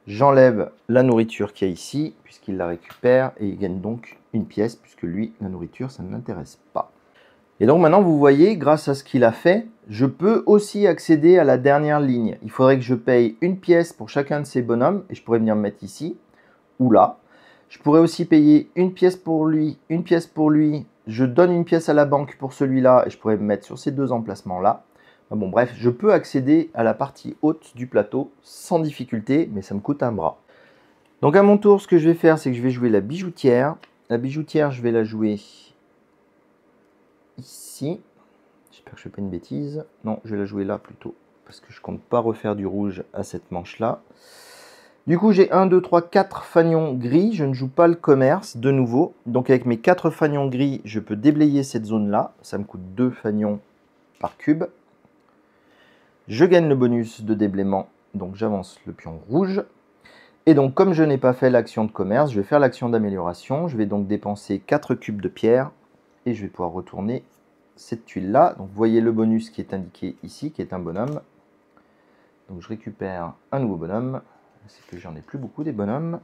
J'enlève la nourriture qu'il y a ici, puisqu'il la récupère, et il gagne donc une pièce, puisque lui, la nourriture, ça ne l'intéresse pas. Et donc maintenant, vous voyez, grâce à ce qu'il a fait, je peux aussi accéder à la dernière ligne. Il faudrait que je paye une pièce pour chacun de ces bonhommes, et je pourrais venir me mettre ici, ou là. Je pourrais aussi payer une pièce pour lui, une pièce pour lui. Je donne une pièce à la banque pour celui-là et je pourrais me mettre sur ces deux emplacements-là. Bon, bref, je peux accéder à la partie haute du plateau sans difficulté, mais ça me coûte un bras. Donc à mon tour, ce que je vais faire, c'est que je vais jouer la bijoutière. La bijoutière, je vais la jouer ici. J'espère que je ne fais pas une bêtise. Non, je vais la jouer là plutôt, parce que je ne compte pas refaire du rouge à cette manche-là. Du coup, j'ai 1, 2, 3, 4 fanions gris. Je ne joue pas le commerce de nouveau. Donc, avec mes 4 fanions gris, je peux déblayer cette zone-là. Ça me coûte 2 fanions par cube. Je gagne le bonus de déblaiement. Donc, j'avance le pion rouge. Et donc, comme je n'ai pas fait l'action de commerce, je vais faire l'action d'amélioration. Je vais donc dépenser 4 cubes de pierre. Et je vais pouvoir retourner cette tuile-là. Donc, vous voyez le bonus qui est indiqué ici, qui est un bonhomme. Donc, je récupère un nouveau bonhomme. C'est que j'en ai plus beaucoup des bonhommes.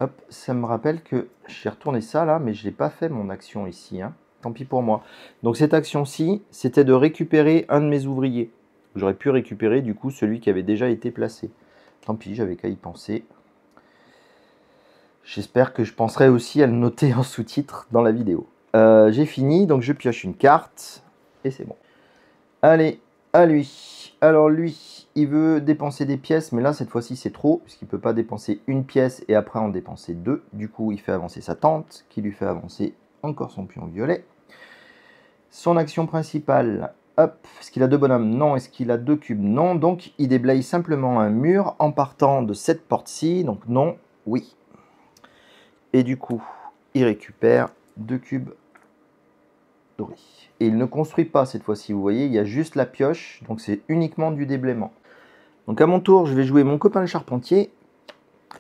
Hop, ça me rappelle que j'ai retourné ça là, mais je n'ai pas fait mon action ici. Hein. Tant pis pour moi. Donc cette action-ci, c'était de récupérer un de mes ouvriers. J'aurais pu récupérer du coup celui qui avait déjà été placé. Tant pis, j'avais qu'à y penser. J'espère que je penserai aussi à le noter en sous-titre dans la vidéo. J'ai fini, donc je pioche une carte. Et c'est bon. Allez, à lui. Alors lui, il veut dépenser des pièces, mais là, cette fois-ci, c'est trop, puisqu'il ne peut pas dépenser une pièce et après en dépenser 2. Du coup, il fait avancer sa tante, qui lui fait avancer encore son pion violet. Son action principale, Hop, est-ce qu'il a 2 bonhommes? Non. Est-ce qu'il a 2 cubes? Non. Donc, il déblaye simplement un mur en partant de cette porte-ci. Donc, non, oui. Et du coup, il récupère 2 cubes dorés. Et il ne construit pas cette fois-ci, vous voyez, il y a juste la pioche. Donc, c'est uniquement du déblaiement. Donc, à mon tour, je vais jouer mon copain le charpentier.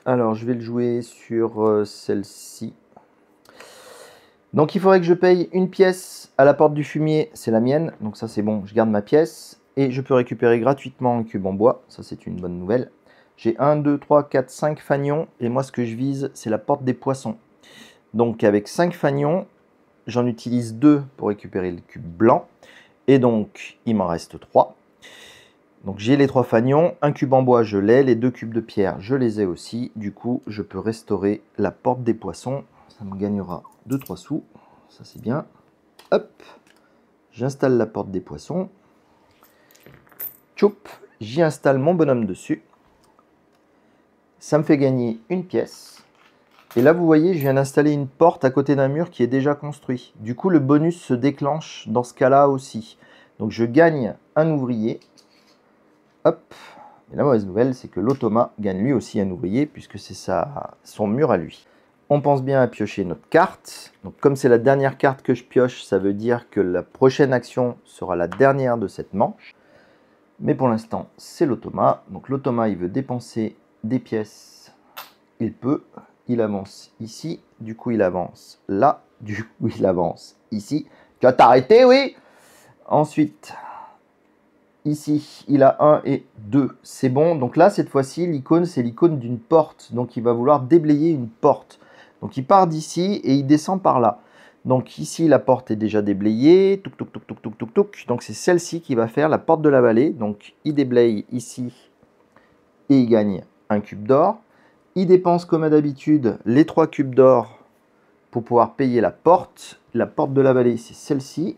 Alors, je vais le jouer sur celle-ci. Donc, il faudrait que je paye une pièce à la porte du fumier, c'est la mienne. Donc, ça, c'est bon, je garde ma pièce. Et je peux récupérer gratuitement un cube en bois. Ça, c'est une bonne nouvelle. J'ai 1, 2, 3, 4, 5 fanions. Et moi, ce que je vise, c'est la porte des poissons. Donc, avec 5 fanions, j'en utilise 2 pour récupérer le cube blanc. Et donc, il m'en reste 3. Donc, j'ai les 3 fanions. Un cube en bois, je l'ai. Les 2 cubes de pierre, je les ai aussi. Du coup, je peux restaurer la porte des poissons. Ça me gagnera 2-3 sous. Ça, c'est bien. Hop. J'installe la porte des poissons. Tchoup. J'y installe mon bonhomme dessus. Ça me fait gagner une pièce. Et là, vous voyez, je viens d'installer une porte à côté d'un mur qui est déjà construit. Du coup, le bonus se déclenche dans ce cas-là aussi. Donc, je gagne un ouvrier. Hop. Et la mauvaise nouvelle, c'est que l'automa gagne lui aussi un ouvrier puisque c'est son mur à lui. On pense bien à piocher notre carte. Donc, comme c'est la dernière carte que je pioche, ça veut dire que la prochaine action sera la dernière de cette manche. Mais pour l'instant, c'est l'automa. Donc, l'automa, il veut dépenser des pièces. Il peut. Il avance ici. Du coup, il avance là. Du coup, il avance ici. Tu vas t'arrêter, oui? Ensuite, ici, il a 1 et 2. C'est bon. Donc là, cette fois-ci, l'icône, c'est l'icône d'une porte. Donc, il va vouloir déblayer une porte. Donc, il part d'ici et il descend par là. Donc, ici, la porte est déjà déblayée. Touc, touc, touc, touc, touc, touc, touc. Donc, c'est celle-ci qui va faire la porte de la vallée. Donc, il déblaye ici et il gagne un cube d'or. Il dépense, comme d'habitude, les 3 cubes d'or pour pouvoir payer la porte. La porte de la vallée, c'est celle-ci.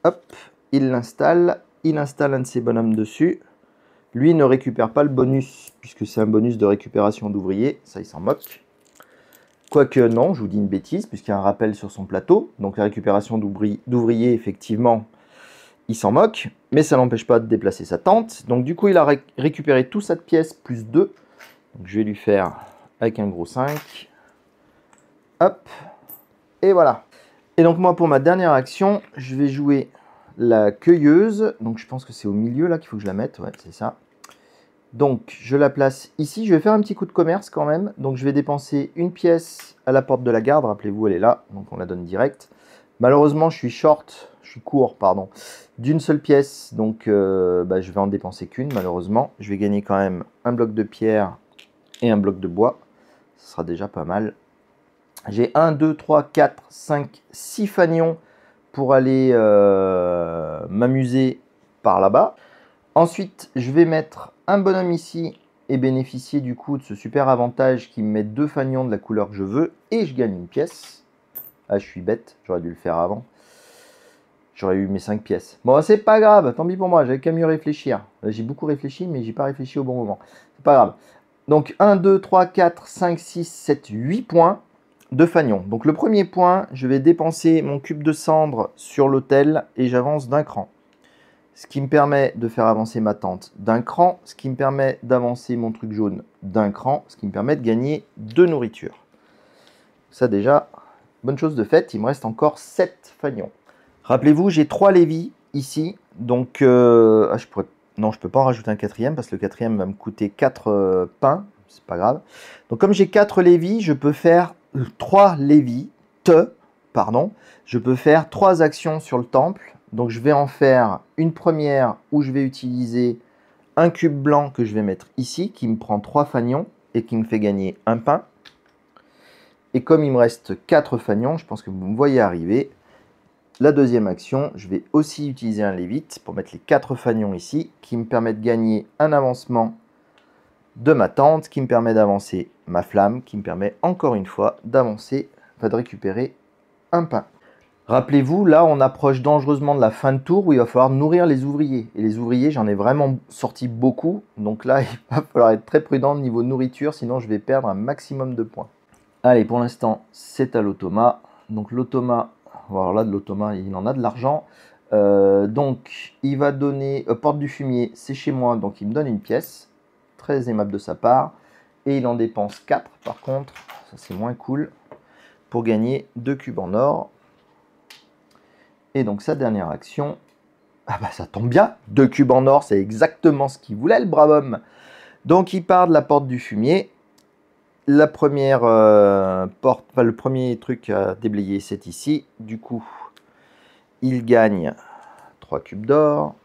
Hop, il l'installe. Il installe un de ses bonhommes dessus. Lui ne récupère pas le bonus, puisque c'est un bonus de récupération d'ouvriers. Ça, il s'en moque. Quoique non, je vous dis une bêtise, puisqu'il y a un rappel sur son plateau. Donc la récupération d'ouvriers, effectivement, il s'en moque. Mais ça n'empêche pas de déplacer sa tente. Donc du coup, il a récupéré toute cette pièce plus 2. Donc je vais lui faire avec un gros 5. Hop. Et voilà. Et donc moi, pour ma dernière action, je vais jouer la cueilleuse. Donc je pense que c'est au milieu là qu'il faut que je la mette. Ouais, c'est ça. Donc, je la place ici. Je vais faire un petit coup de commerce quand même. Donc, je vais dépenser une pièce à la porte de la garde. Rappelez-vous, elle est là. Donc, on la donne direct. Malheureusement, je suis court, pardon, d'une seule pièce. Donc, je vais en dépenser qu'une, malheureusement. Je vais gagner quand même un bloc de pierre et un bloc de bois. Ce sera déjà pas mal. J'ai 1, 2, 3, 4, 5, 6 fanions pour aller m'amuser par là-bas. Ensuite, je vais mettre un bonhomme ici et bénéficier du coup de ce super avantage qui me met 2 fanions de la couleur que je veux et je gagne une pièce. Ah, je suis bête, j'aurais dû le faire avant. J'aurais eu mes 5 pièces. Bon, c'est pas grave, tant pis pour moi, j'avais qu'à mieux réfléchir. J'ai beaucoup réfléchi, mais j'ai pas réfléchi au bon moment. C'est pas grave. Donc 1, 2, 3, 4, 5, 6, 7, 8 points de fanions. Donc le premier point, je vais dépenser mon cube de cendre sur l'autel et j'avance d'un cran. Ce qui me permet de faire avancer ma tente d'un cran, ce qui me permet d'avancer mon truc jaune d'un cran, ce qui me permet de gagner 2 nourritures. Ça déjà, bonne chose de faite, il me reste encore 7 fanions. Rappelez-vous, j'ai 3 lévis ici, donc non, je ne peux pas en rajouter un quatrième parce que le quatrième va me coûter 4 pains, c'est pas grave. Donc comme j'ai 4 lévis, je peux faire 3 lévis, je peux faire 3 actions sur le temple. Donc je vais en faire une première où je vais utiliser un cube blanc que je vais mettre ici, qui me prend 3 fanions et qui me fait gagner un pain. Et comme il me reste 4 fanions, je pense que vous me voyez arriver, la deuxième action, je vais aussi utiliser un lévite pour mettre les 4 fanions ici, qui me permet de gagner un avancement de ma tente, qui me permet d'avancer ma flamme, qui me permet encore une fois d'avancer, de récupérer un pain. Rappelez-vous, là, on approche dangereusement de la fin de tour où il va falloir nourrir les ouvriers. Et les ouvriers, j'en ai vraiment sorti beaucoup. Donc là, il va falloir être très prudent au niveau nourriture, sinon je vais perdre un maximum de points. Allez, pour l'instant, c'est à l'automa. Donc l'automa, alors là, de l'automa, il en a de l'argent. Donc, il va donner porte du fumier, c'est chez moi, donc il me donne une pièce. Très aimable de sa part. Et il en dépense 4 par contre, ça c'est moins cool, pour gagner 2 cubes en or. Et donc sa dernière action, ah bah ça tombe bien, 2 cubes en or, c'est exactement ce qu'il voulait le brave homme. Donc il part de la porte du fumier. La première porte, enfin, le premier truc à déblayer c'est ici. Du coup, il gagne 3 cubes d'or.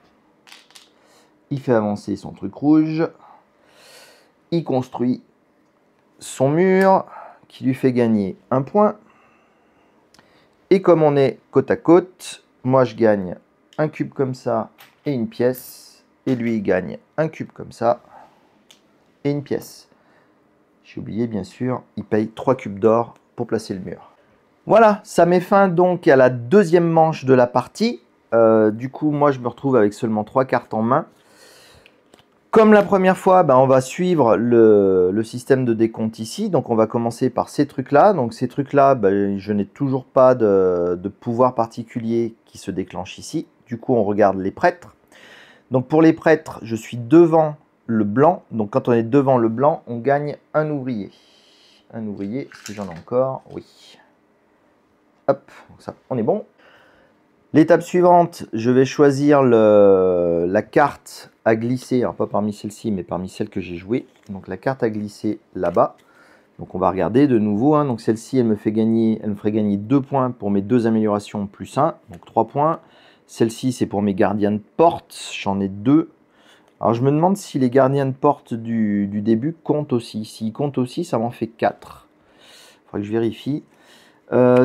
Il fait avancer son truc rouge. Il construit son mur qui lui fait gagner 1 point. Et comme on est côte à côte, moi je gagne un cube comme ça et une pièce. Et lui il gagne un cube comme ça et une pièce. J'ai oublié bien sûr, il paye 3 cubes d'or pour placer le mur. Voilà, ça met fin donc à la deuxième manche de la partie. Du coup, moi je me retrouve avec seulement 3 cartes en main. Comme la première fois, ben, on va suivre le système de décompte ici. Donc on va commencer par ces trucs-là. Donc ces trucs-là, ben, je n'ai toujours pas de pouvoir particulier qui se déclenche ici. Du coup, on regarde les prêtres. Donc pour les prêtres, je suis devant le blanc. Donc quand on est devant le blanc, on gagne un ouvrier. Un ouvrier, est-ce que j'en ai encore? Oui. Hop, donc ça, on est bon. L'étape suivante, je vais choisir la carte à glisser, alors pas parmi celles-ci, mais parmi celles que j'ai jouées. Donc la carte à glisser là-bas. Donc on va regarder de nouveau. Hein. Donc celle-ci, elle me ferait gagner 2 points pour mes 2 améliorations plus 1, donc 3 points. Celle-ci, c'est pour mes gardiens de porte, j'en ai 2. Alors je me demande si les gardiens de porte du début comptent aussi. S'ils comptent aussi, ça m'en fait 4. Il faudrait que je vérifie.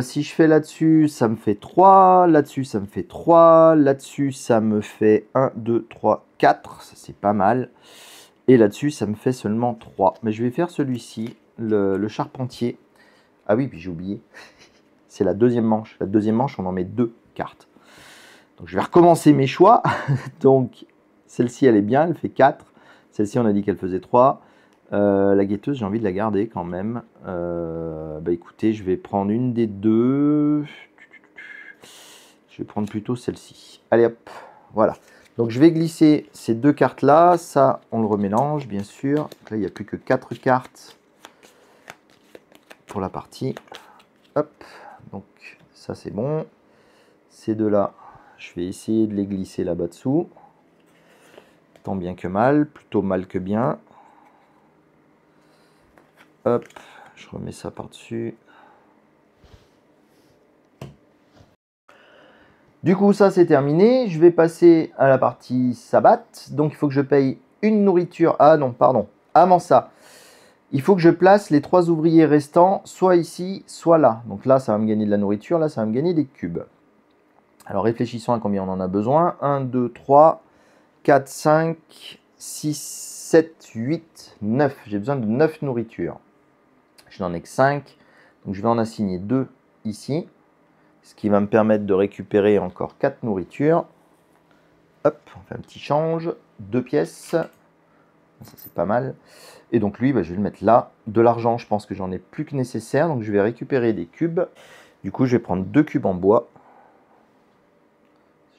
Si je fais là-dessus, ça me fait 3. Là-dessus, ça me fait 3. Là-dessus, ça me fait 1, 2, 3, 4. Ça, c'est pas mal. Et là-dessus, ça me fait seulement 3. Mais je vais faire celui-ci, le charpentier. Ah oui, puis j'ai oublié. C'est la deuxième manche. La deuxième manche, on en met 2 cartes. Donc, je vais recommencer mes choix. Donc, celle-ci, elle est bien. Elle fait 4. Celle-ci, on a dit qu'elle faisait 3. La guetteuse, j'ai envie de la garder quand même. Bah écoutez, je vais prendre une des deux. Je vais prendre plutôt celle-ci. Allez hop, voilà. Donc je vais glisser ces 2 cartes-là. Ça, on le remélange, bien sûr. Donc là, il n'y a plus que 4 cartes pour la partie. Hop, donc ça c'est bon. Ces 2-là, je vais essayer de les glisser là-bas dessous. Tant bien que mal, plutôt mal que bien. Hop, je remets ça par-dessus. Du coup, ça c'est terminé. Je vais passer à la partie sabbat. Donc, il faut que je paye une nourriture. Ah non, pardon. Avant ça, il faut que je place les 3 ouvriers restants, soit ici, soit là. Donc là, ça va me gagner de la nourriture. Là, ça va me gagner des cubes. Alors, réfléchissons à combien on en a besoin. 1, 2, 3, 4, 5, 6, 7, 8, 9. J'ai besoin de 9 nourritures. Je n'en ai que 5, donc je vais en assigner 2 ici, ce qui va me permettre de récupérer encore 4 nourritures. Hop, on fait un petit change, 2 pièces, ça c'est pas mal. Et donc lui, bah, je vais le mettre là. De l'argent, je pense que j'en ai plus que nécessaire, donc je vais récupérer des cubes. Du coup, je vais prendre 2 cubes en bois.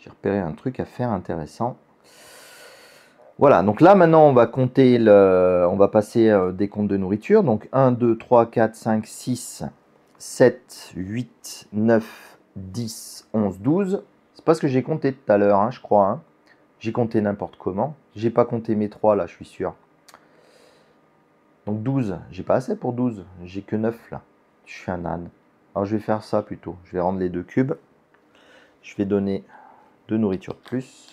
J'ai repéré un truc à faire intéressant. Voilà, donc là maintenant on va compter, on va passer des comptes de nourriture. Donc 1, 2, 3, 4, 5, 6, 7, 8, 9, 10, 11, 12. C'est pas ce que j'ai compté tout à l'heure, hein, je crois. Hein. J'ai compté n'importe comment. J'ai pas compté mes 3 là, je suis sûr. Donc 12, j'ai pas assez pour 12. J'ai que 9 là. Je suis un âne. Alors je vais faire ça plutôt. Je vais rendre les 2 cubes. Je vais donner 2 nourritures de plus.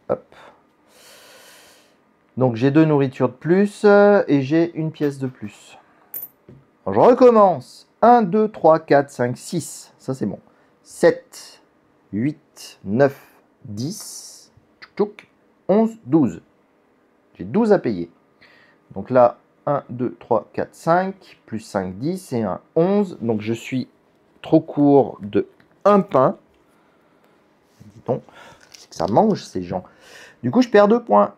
Hop. Donc j'ai 2 nourritures de plus et j'ai une pièce de plus. Alors, je recommence. 1, 2, 3, 4, 5, 6. Ça c'est bon. 7, 8, 9, 10, 11, 12. J'ai 12 à payer. Donc là, 1, 2, 3, 4, 5, plus 5, 10 et 1, 11. Donc je suis trop court de 1 pain. Dis-donc, c'est que ça mange ces gens. Du coup, je perds 2 points.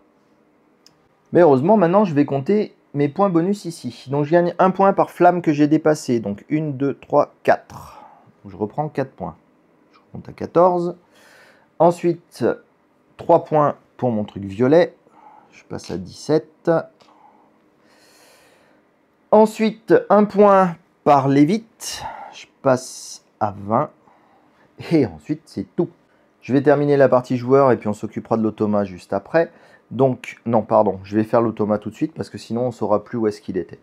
Mais heureusement, maintenant, je vais compter mes points bonus ici. Donc, je gagne 1 point par flamme que j'ai dépassé. Donc, 1, 2, 3, 4. Donc, je reprends 4 points. Je monte à 14. Ensuite, 3 points pour mon truc violet. Je passe à 17. Ensuite, 1 point par Lévite. Je passe à 20. Et ensuite, c'est tout. Je vais terminer la partie joueur et puis on s'occupera de l'automa juste après. Donc, non, pardon, je vais faire l'automa tout de suite parce que sinon on ne saura plus où est-ce qu'il était.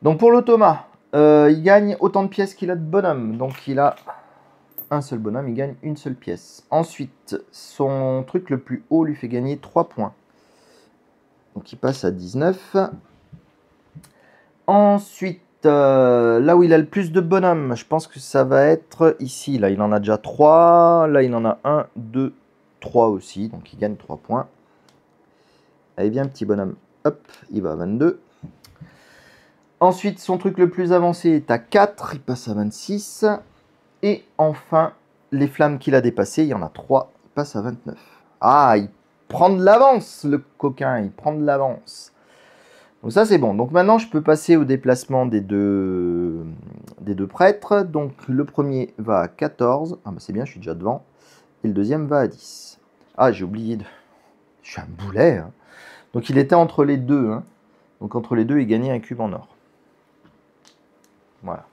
Donc pour l'automa, il gagne autant de pièces qu'il a de bonhomme. Donc il a un seul bonhomme, il gagne une seule pièce. Ensuite, son truc le plus haut lui fait gagner 3 points. Donc il passe à 19. Ensuite, là où il a le plus de bonhommes, je pense que ça va être ici. Là, il en a déjà 3. Là, il en a 1, 2, 3 aussi. Donc il gagne 3 points. Allez bien, petit bonhomme. Hop, il va à 22. Ensuite, son truc le plus avancé est à 4. Il passe à 26. Et enfin, les flammes qu'il a dépassées, il y en a 3. Il passe à 29. Ah, il prend de l'avance, le coquin. Il prend de l'avance. Donc ça, c'est bon. Donc maintenant, je peux passer au déplacement des deux prêtres. Donc le premier va à 14. Ah bah c'est bien, je suis déjà devant. Et le deuxième va à 10. Ah, j'ai oublié de... Je suis un boulet, hein. Donc il était entre les deux, hein. Donc entre les deux, il gagnait un cube en or. Voilà.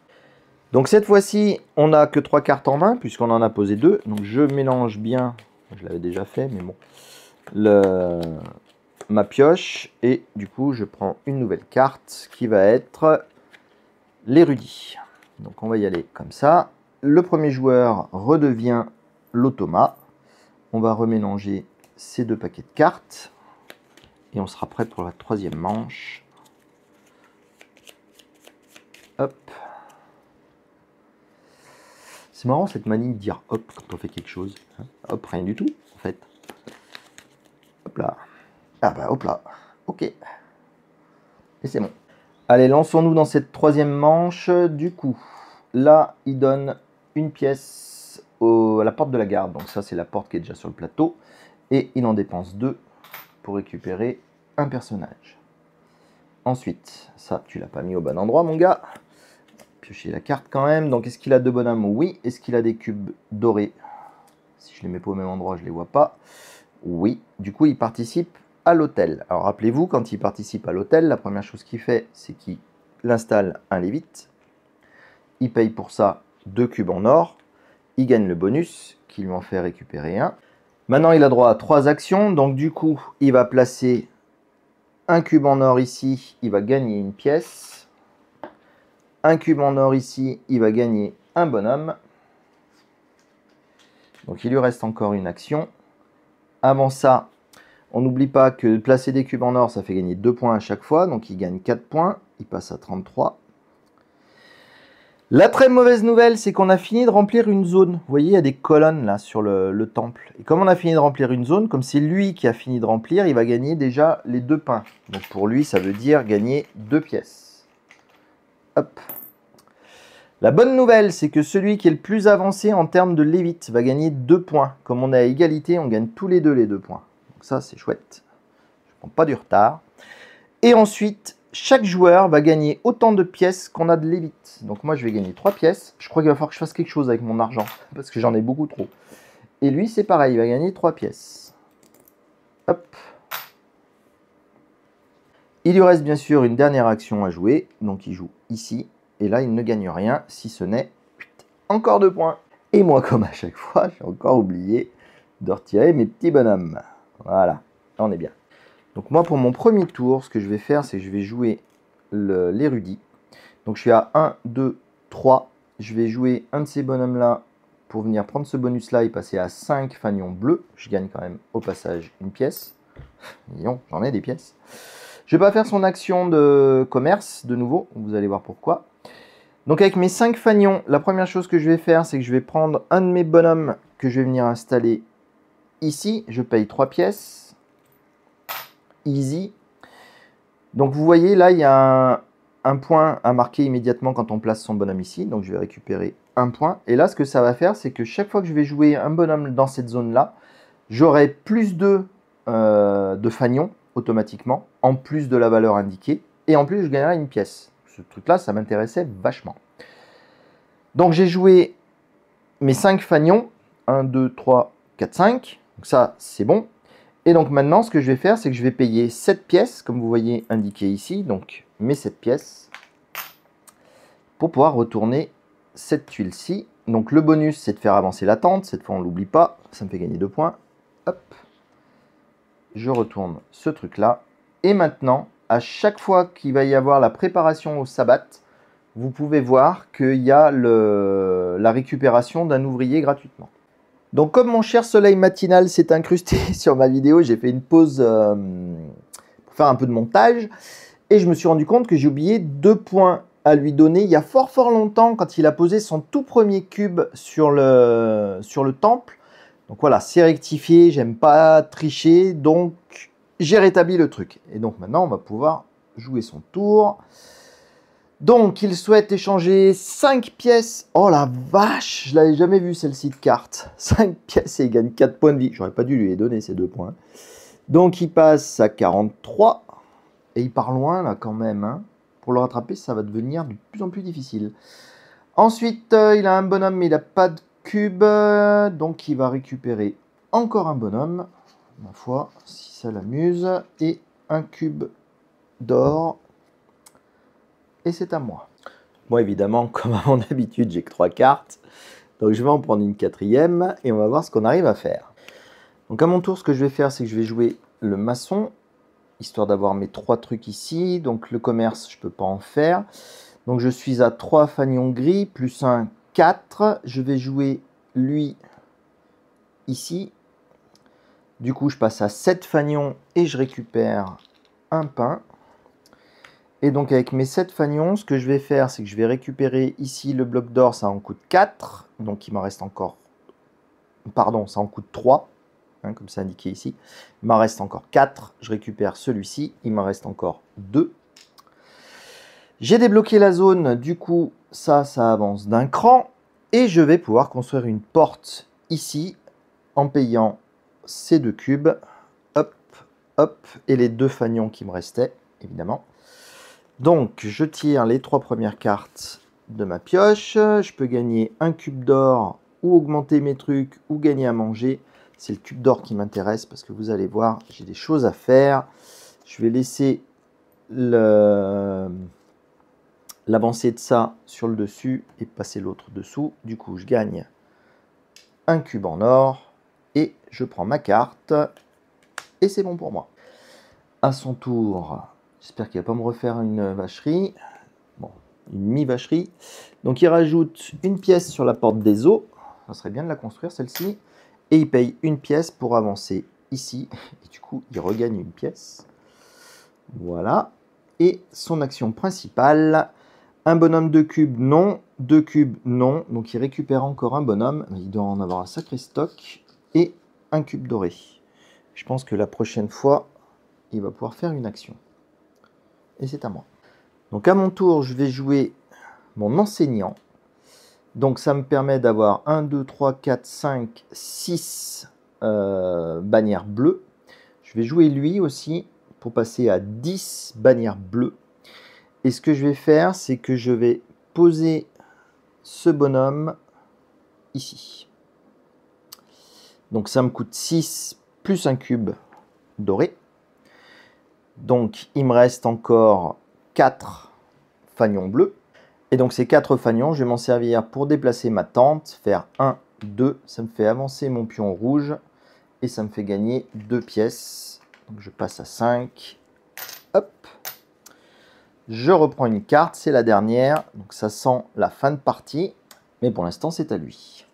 Donc cette fois-ci, on n'a que 3 cartes en main, puisqu'on en a posé 2. Donc je mélange bien, je l'avais déjà fait, mais bon, ma pioche. Et du coup, je prends une nouvelle carte qui va être l'érudit. Donc on va y aller comme ça. Le premier joueur redevient l'automa. On va remélanger ces 2 paquets de cartes. Et on sera prêt pour la 3e manche. Hop. C'est marrant cette manie de dire hop quand on fait quelque chose. Hop, rien du tout en fait. Hop là. Ah bah hop là. Ok. Et c'est bon. Allez, lançons-nous dans cette 3e manche. Du coup, là, il donne une pièce à la porte de la garde. Donc ça, c'est la porte qui est déjà sur le plateau. Et il en dépense 2 pour récupérer un personnage. Ensuite, ça, tu l'as pas mis au bon endroit, mon gars. Piocher la carte quand même. Donc, est-ce qu'il a 2 bonhommes? Oui. Est-ce qu'il a des cubes dorés? Si je les mets pas au même endroit, je les vois pas. Oui. Du coup, il participe à l'hôtel. Alors, rappelez-vous, quand il participe à l'hôtel, la première chose qu'il fait, c'est qu'il installe un lévite. Il paye pour ça 2 cubes en or. Il gagne le bonus qui lui en fait récupérer un. Maintenant, il a droit à 3 actions. Donc, du coup, il va placer un cube en or ici. Il va gagner une pièce. Un cube en or ici. Il va gagner un bonhomme. Donc, il lui reste encore une action. Avant ça, on n'oublie pas que placer des cubes en or, ça fait gagner 2 points à chaque fois. Donc, il gagne 4 points. Il passe à 33. La très mauvaise nouvelle, c'est qu'on a fini de remplir une zone. Vous voyez, il y a des colonnes là sur le temple. Et comme on a fini de remplir une zone, comme c'est lui qui a fini de remplir, il va gagner déjà les 2 pains. Donc pour lui, ça veut dire gagner 2 pièces. Hop. La bonne nouvelle, c'est que celui qui est le plus avancé en termes de lévite va gagner 2 points. Comme on est à égalité, on gagne tous les deux les 2 points. Donc ça, c'est chouette. Je ne prends pas du retard. Et ensuite, chaque joueur va gagner autant de pièces qu'on a de lévite. Donc moi, je vais gagner 3 pièces. Je crois qu'il va falloir que je fasse quelque chose avec mon argent, parce que j'en ai beaucoup trop. Et lui, c'est pareil, il va gagner 3 pièces. Hop. Il lui reste bien sûr une dernière action à jouer. Donc il joue ici. Et là, il ne gagne rien, si ce n'est encore 2 points. Et moi, comme à chaque fois, j'ai encore oublié de retirer mes petits bonhommes. Voilà, là, on est bien. Donc moi, pour mon premier tour, ce que je vais faire, c'est que je vais jouer l'érudit. Donc je suis à 1, 2, 3. Je vais jouer un de ces bonhommes-là pour venir prendre ce bonus-là et passer à 5 fanions bleus. Je gagne quand même au passage une pièce. J'en ai des pièces. Je ne vais pas faire son action de commerce de nouveau. Vous allez voir pourquoi. Donc avec mes 5 fanions, la première chose que je vais faire, c'est que je vais prendre un de mes bonhommes que je vais venir installer ici. Je paye 3 pièces. Easy. Donc vous voyez là, il y a un point à marquer immédiatement quand on place son bonhomme ici. Donc je vais récupérer un point. Et là, ce que ça va faire, c'est que chaque fois que je vais jouer un bonhomme dans cette zone-là, j'aurai plus de fanions automatiquement, en plus de la valeur indiquée. Et en plus, je gagnerai une pièce. Ce truc-là, ça m'intéressait vachement. Donc j'ai joué mes 5 fanions. 1, 2, 3, 4, 5. Donc ça, c'est bon. Et donc maintenant, ce que je vais faire, c'est que je vais payer 7 pièces, comme vous voyez indiqué ici. Donc mes 7 pièces, pour pouvoir retourner cette tuile-ci. Donc le bonus, c'est de faire avancer la tente. Cette fois, on ne l'oublie pas. Ça me fait gagner 2 points. Hop. Je retourne ce truc-là. Et maintenant, à chaque fois qu'il va y avoir la préparation au sabbat, vous pouvez voir qu'il y a la récupération d'un ouvrier gratuitement. Donc comme mon cher soleil matinal s'est incrusté sur ma vidéo, j'ai fait une pause pour faire un peu de montage. Et je me suis rendu compte que j'ai oublié 2 points à lui donner il y a fort longtemps quand il a posé son tout premier cube sur le temple. Donc voilà, c'est rectifié, j'aime pas tricher, donc j'ai rétabli le truc. Et donc maintenant, on va pouvoir jouer son tour. Donc, il souhaite échanger 5 pièces. Oh la vache, je l'avais jamais vu celle-ci de carte. 5 pièces et il gagne 4 points de vie. J'aurais pas dû lui donner ces 2 points. Donc, il passe à 43. Et il part loin là quand même. Hein. Pour le rattraper, ça va devenir de plus en plus difficile. Ensuite, il a un bonhomme, mais il n'a pas de cube. Donc, il va récupérer encore un bonhomme. Ma foi, si ça l'amuse. Et un cube d'or. Et c'est à moi. Moi, évidemment, comme à mon habitude, j'ai que 3 cartes. Donc, je vais en prendre une 4e et on va voir ce qu'on arrive à faire. Donc, à mon tour, ce que je vais faire, c'est que je vais jouer le maçon, histoire d'avoir mes 3 trucs ici. Donc, le commerce, je ne peux pas en faire. Donc, je suis à 3 fanions gris, plus 1, 4. Je vais jouer lui ici. Du coup, je passe à 7 fanions et je récupère un pain. Et donc avec mes 7 fanions, ce que je vais faire, c'est que je vais récupérer ici le bloc d'or, ça en coûte 4. Donc il m'en reste encore... Pardon, ça en coûte 3, hein, comme c'est indiqué ici. Il m'en reste encore 4. Je récupère celui-ci, il m'en reste encore 2. J'ai débloqué la zone, du coup, ça avance d'un cran. Et je vais pouvoir construire une porte ici, en payant ces 2 cubes. Hop, hop, et les 2 fanions qui me restaient, évidemment. Donc, je tire les 3 premières cartes de ma pioche. Je peux gagner un cube d'or ou augmenter mes trucs ou gagner à manger. C'est le cube d'or qui m'intéresse parce que vous allez voir, j'ai des choses à faire. Je vais laisser l'avancée de ça sur le dessus et passer l'autre dessous. Du coup, je gagne un cube en or et je prends ma carte et c'est bon pour moi. À son tour... J'espère qu'il ne va pas me refaire une vacherie. Bon, une mi-vacherie. Donc il rajoute une pièce sur la porte des eaux. Ça serait bien de la construire celle-ci. Et il paye une pièce pour avancer ici. Et du coup, il regagne une pièce. Voilà. Et son action principale. Un bonhomme de cubes, non. 2 cubes, non. Donc il récupère encore un bonhomme. Il doit en avoir un sacré stock. Et un cube doré. Je pense que la prochaine fois, il va pouvoir faire une action. Et c'est à moi. Donc à mon tour, je vais jouer mon enseignant. Donc ça me permet d'avoir 1, 2, 3, 4, 5, 6 bannières bleues. Je vais jouer lui aussi pour passer à 10 bannières bleues. Et ce que je vais faire, c'est que je vais poser ce bonhomme ici. Donc ça me coûte 6 plus un cube doré. Donc, il me reste encore 4 fanions bleus. Et donc, ces 4 fanions, je vais m'en servir pour déplacer ma tente, faire 1, 2. Ça me fait avancer mon pion rouge et ça me fait gagner 2 pièces. Donc, je passe à 5. Hop. Je reprends une carte, c'est la dernière. Donc, ça sent la fin de partie. Mais pour l'instant, c'est à lui.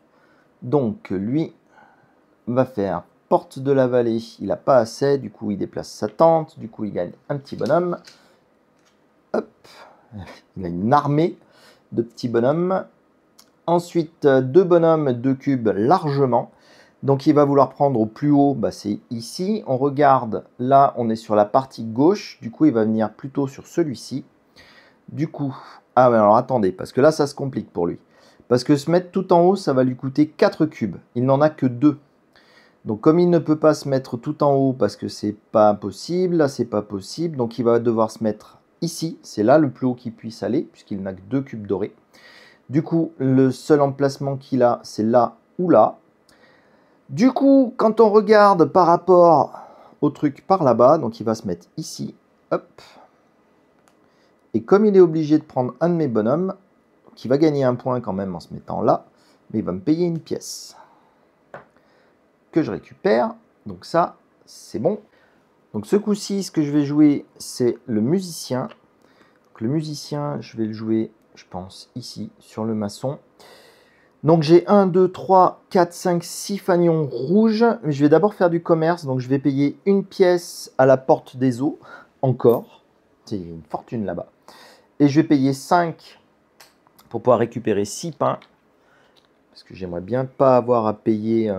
Donc, lui va faire... Porte de la vallée, il n'a pas assez, du coup il déplace sa tente, du coup il gagne un petit bonhomme. Hop, il a une armée de petits bonhommes. Ensuite, 2 bonhommes, 2 cubes largement. Donc il va vouloir prendre au plus haut, bah, c'est ici. On regarde, là on est sur la partie gauche, du coup il va venir plutôt sur celui-ci. Du coup, ah mais alors attendez, parce que là ça se complique pour lui. Parce que se mettre tout en haut, ça va lui coûter 4 cubes. Il n'en a que 2. Donc comme il ne peut pas se mettre tout en haut parce que c'est pas possible, là c'est pas possible, donc il va devoir se mettre ici, c'est là le plus haut qu'il puisse aller puisqu'il n'a que 2 cubes dorés. Du coup, le seul emplacement qu'il a, c'est là ou là. Du coup, quand on regarde par rapport au truc par là-bas, donc il va se mettre ici, hop. Et comme il est obligé de prendre un de mes bonhommes, qui va gagner un point quand même en se mettant là, mais il va me payer une pièce que je récupère. Donc ça, c'est bon. Donc ce coup-ci, ce que je vais jouer, c'est le musicien. Donc le musicien, je vais le jouer, je pense, ici, sur le maçon. Donc j'ai 1, 2, 3, 4, 5, 6 fanions rouges. Mais je vais d'abord faire du commerce. Donc je vais payer une pièce à la porte des eaux, encore. C'est une fortune là-bas. Et je vais payer 5 pour pouvoir récupérer 6 pains. Parce que j'aimerais bien pas avoir à payer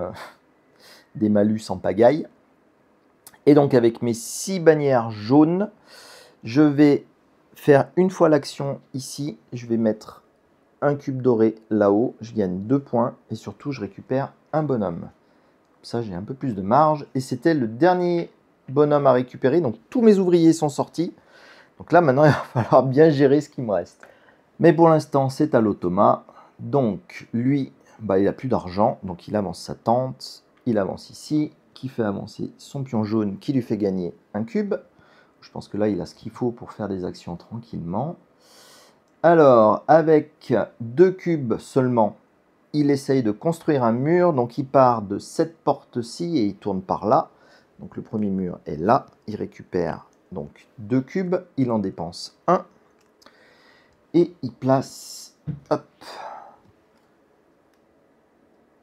des malus en pagaille. Et donc avec mes 6 bannières jaunes, je vais faire une fois l'action ici. Je vais mettre un cube doré là-haut. Je gagne 2 points. Et surtout, je récupère un bonhomme. Ça, j'ai un peu plus de marge. Et c'était le dernier bonhomme à récupérer. Donc tous mes ouvriers sont sortis. Donc là, maintenant, il va falloir bien gérer ce qui me reste. Mais pour l'instant, c'est à l'automa. Donc, lui, bah, il n'a plus d'argent. Donc, il avance sa tente. Il avance ici. Qui fait avancer son pion jaune qui lui fait gagner un cube. Je pense que là, il a ce qu'il faut pour faire des actions tranquillement. Alors, avec 2 cubes seulement, il essaye de construire un mur. Donc, il part de cette porte-ci et il tourne par là. Donc, le premier mur est là. Il récupère donc 2 cubes. Il en dépense 1. Et il place, hop,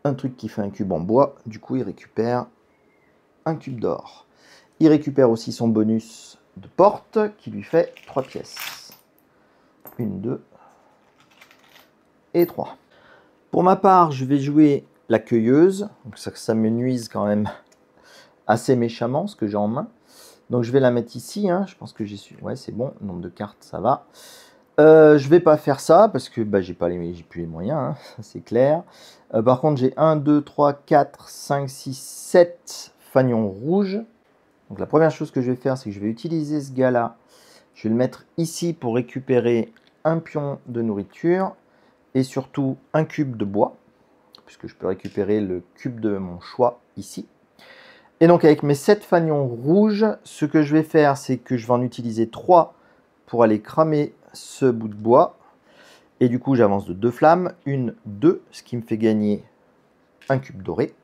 un truc qui fait un cube en bois. Du coup, il récupère un cube d'or. Il récupère aussi son bonus de porte qui lui fait 3 pièces. 1, 2 et 3. Pour ma part, je vais jouer la cueilleuse. Donc ça me nuise quand même assez méchamment ce que j'ai en main. Donc je vais la mettre ici. Hein. Je pense que j'ai su. Ouais, c'est bon. Nombre de cartes, ça va. Je vais pas faire ça parce que bah, j'ai plus les moyens, hein, c'est clair. Par contre, j'ai 1, 2, 3, 4, 5, 6, 7 fanions rouges. Donc la première chose que je vais faire, c'est que je vais utiliser ce gars-là. Je vais le mettre ici pour récupérer un pion de nourriture et surtout un cube de bois, puisque je peux récupérer le cube de mon choix ici. Et donc avec mes 7 fanions rouges, ce que je vais faire, c'est que je vais en utiliser 3 pour aller cramer ce bout de bois. Et du coup, j'avance de 2 flammes. 1, 2, ce qui me fait gagner un cube doré.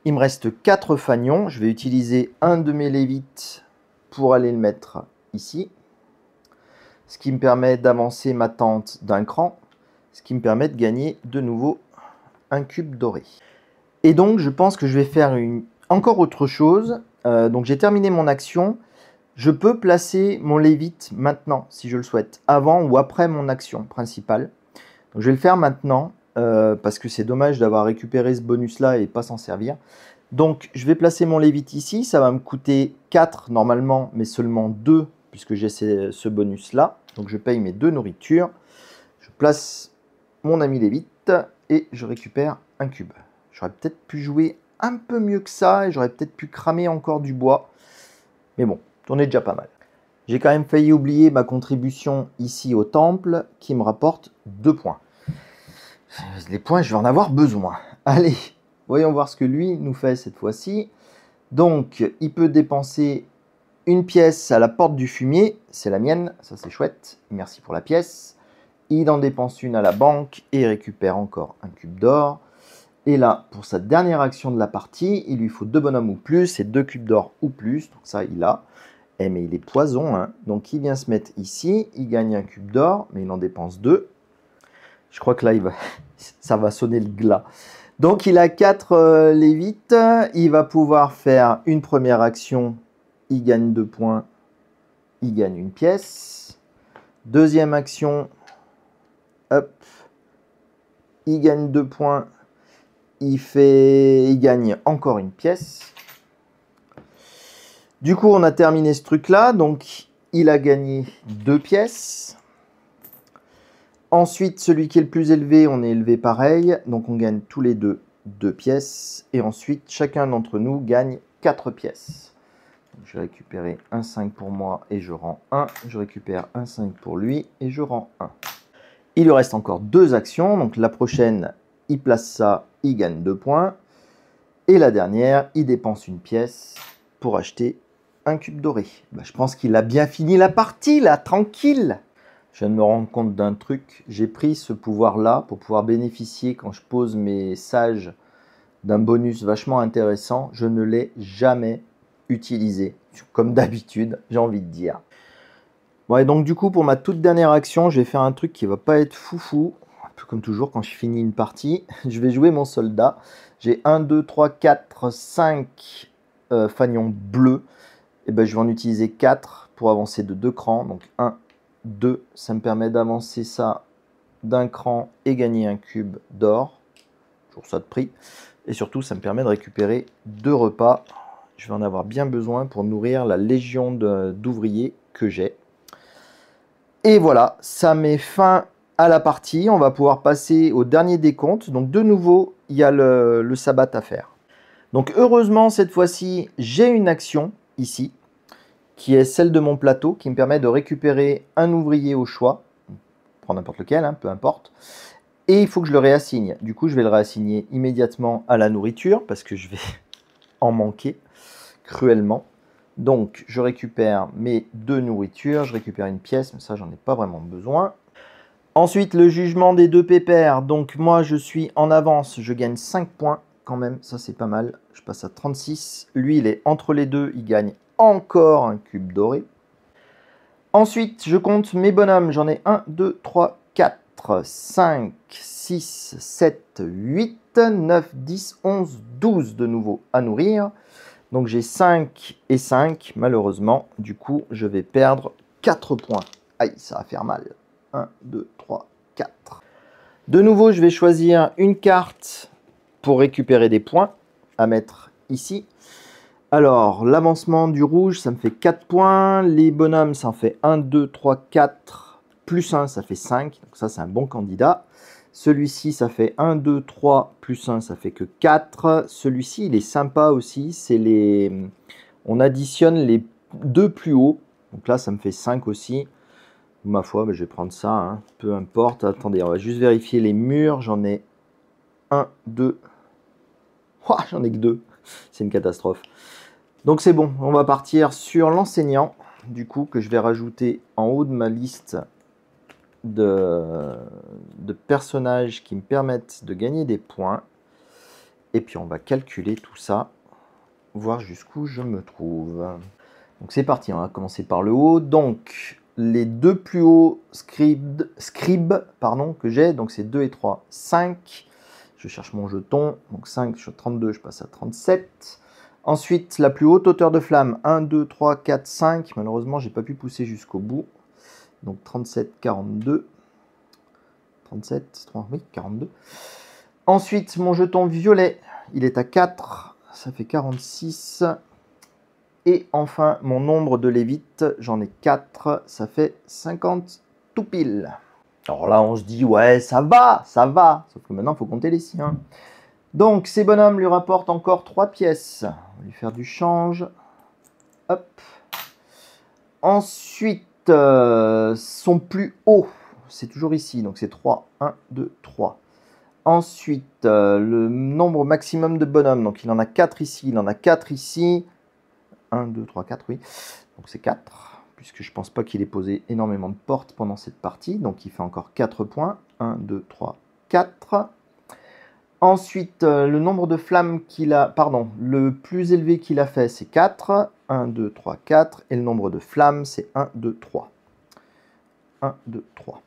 Il me reste 4 fanions. Je vais utiliser un de mes lévites pour aller le mettre ici. Ce qui me permet d'avancer ma tente d'un cran. Ce qui me permet de gagner de nouveau un cube doré. Et donc, je pense que je vais faire encore autre chose. Donc, j'ai terminé mon action. Je peux placer mon lévite maintenant, si je le souhaite, avant ou après mon action principale. Donc, je vais le faire maintenant, parce que c'est dommage d'avoir récupéré ce bonus-là et pas s'en servir. Donc, je vais placer mon lévite ici. Ça va me coûter 4 normalement, mais seulement 2, puisque j'ai ce bonus-là. Donc, je paye mes 2 nourritures. Je place mon ami lévite et je récupère un cube. J'aurais peut-être pu jouer un peu mieux que ça et j'aurais peut-être pu cramer encore du bois. Mais bon. On est déjà pas mal. J'ai quand même failli oublier ma contribution ici au temple qui me rapporte 2 points. Les points, je vais en avoir besoin. Allez, voyons voir ce que lui nous fait cette fois-ci. Donc, il peut dépenser une pièce à la porte du fumier. C'est la mienne, ça c'est chouette. Merci pour la pièce. Il en dépense une à la banque et récupère encore un cube d'or. Et là, pour sa dernière action de la partie, il lui faut 2 bonhommes ou plus et 2 cubes d'or ou plus. Donc ça, il a. Eh mais il est poison, hein. Donc il vient se mettre ici, il gagne un cube d'or, mais il en dépense 2. Je crois que là, ça va sonner le glas. Donc il a 4 lévites, il va pouvoir faire une première action, il gagne 2 points, il gagne une pièce. Deuxième action, hop, il gagne 2 points, il gagne encore une pièce. Du coup, on a terminé ce truc-là. Donc, il a gagné 2 pièces. Ensuite, celui qui est le plus élevé, on est élevé pareil. Donc, on gagne tous les deux 2 pièces. Et ensuite, chacun d'entre nous gagne 4 pièces. Donc, je vais récupérer un 5 pour moi et je rends 1. Je récupère un 5 pour lui et je rends 1. Il lui reste encore 2 actions. Donc la prochaine, il place ça, il gagne 2 points. Et la dernière, il dépense une pièce pour acheter un cube doré. Bah, je pense qu'il a bien fini la partie là, tranquille. Je viens de me rendre compte d'un truc. J'ai pris ce pouvoir-là pour pouvoir bénéficier quand je pose mes sages d'un bonus vachement intéressant. Je ne l'ai jamais utilisé. Comme d'habitude, j'ai envie de dire. Bon, et donc du coup, pour ma toute dernière action, je vais faire un truc qui va pas être foufou. Un peu comme toujours quand je finis une partie. Je vais jouer mon soldat. J'ai 1, 2, 3, 4, 5 fanions bleus. Et ben, je vais en utiliser 4 pour avancer de 2 crans. Donc 1, 2. Ça me permet d'avancer ça d'un cran et gagner un cube d'or. Toujours ça de prix. Et surtout, ça me permet de récupérer 2 repas. Je vais en avoir bien besoin pour nourrir la légion d'ouvriers que j'ai. Et voilà, ça met fin à la partie. On va pouvoir passer au dernier décompte. Donc de nouveau, il y a le sabbat à faire. Donc heureusement, cette fois-ci, j'ai une action ici, qui est celle de mon plateau, qui me permet de récupérer un ouvrier au choix. Prends n'importe lequel, hein, peu importe. Et il faut que je le réassigne. Du coup, je vais le réassigner immédiatement à la nourriture, parce que je vais en manquer cruellement. Donc, je récupère mes 2 nourritures, je récupère une pièce, mais ça, j'en ai pas vraiment besoin. Ensuite, le jugement des 2 pépères. Donc, moi, je suis en avance, je gagne 5 points quand même, ça c'est pas mal. Je passe à 36. Lui, il est entre les deux, il gagne encore un cube doré. Ensuite, je compte mes bonhommes. J'en ai 1, 2, 3, 4, 5, 6, 7, 8, 9, 10, 11, 12 de nouveau à nourrir. Donc j'ai 5 et 5, malheureusement. Du coup, je vais perdre 4 points. Aïe, ça va faire mal. 1, 2, 3, 4. De nouveau, je vais choisir une carte pour récupérer des points à mettre ici. Alors, l'avancement du rouge, ça me fait 4 points. Les bonhommes, ça en fait 1, 2, 3, 4. Plus 1, ça fait 5. Donc ça, c'est un bon candidat. Celui-ci, ça fait 1, 2, 3, plus 1, ça fait que 4. Celui-ci, il est sympa aussi. C'est les... On additionne les 2 plus hauts. Donc là, ça me fait 5 aussi. Ma foi, je vais prendre ça. Hein. Peu importe. Attendez, on va juste vérifier les murs. J'en ai 1, 2. Oh, j'en ai que 2. C'est une catastrophe. Donc c'est bon. On va partir sur l'enseignant. Du coup, que je vais rajouter en haut de ma liste de personnages qui me permettent de gagner des points. Et puis on va calculer tout ça, voir jusqu'où je me trouve. Donc c'est parti, on va commencer par le haut. Donc les 2 plus hauts scribes que j'ai, donc c'est 2 et 3, 5. Je cherche mon jeton, donc 5, je suis à 32, je passe à 37. Ensuite, la plus haute hauteur de flamme, 1, 2, 3, 4, 5. Malheureusement, j'ai pas pu pousser jusqu'au bout. Donc 37, 42. 37, 3, oui, 42. Ensuite, mon jeton violet, il est à 4. Ça fait 46. Et enfin, mon nombre de lévites, j'en ai 4. Ça fait 50 tout pile. Alors là, on se dit, ouais, ça va, ça va. Sauf que maintenant, il faut compter les siens. Donc, ces bonhommes lui rapportent encore 3 pièces. On va lui faire du change. Hop. Ensuite, son plus haut, c'est toujours ici. Donc, c'est 3. 1, 2, 3. Ensuite, le nombre maximum de bonhommes. Donc, il en a 4 ici. Il en a 4 ici. 1, 2, 3, 4, oui. Donc, c'est 4. Puisque je ne pense pas qu'il ait posé énormément de portes pendant cette partie. Donc, il fait encore 4 points. 1, 2, 3, 4. Ensuite, le nombre de flammes qu'il a, pardon, le plus élevé qu'il a fait, c'est 4. 1, 2, 3, 4. Et le nombre de flammes, c'est 1, 2, 3. 1, 2, 3.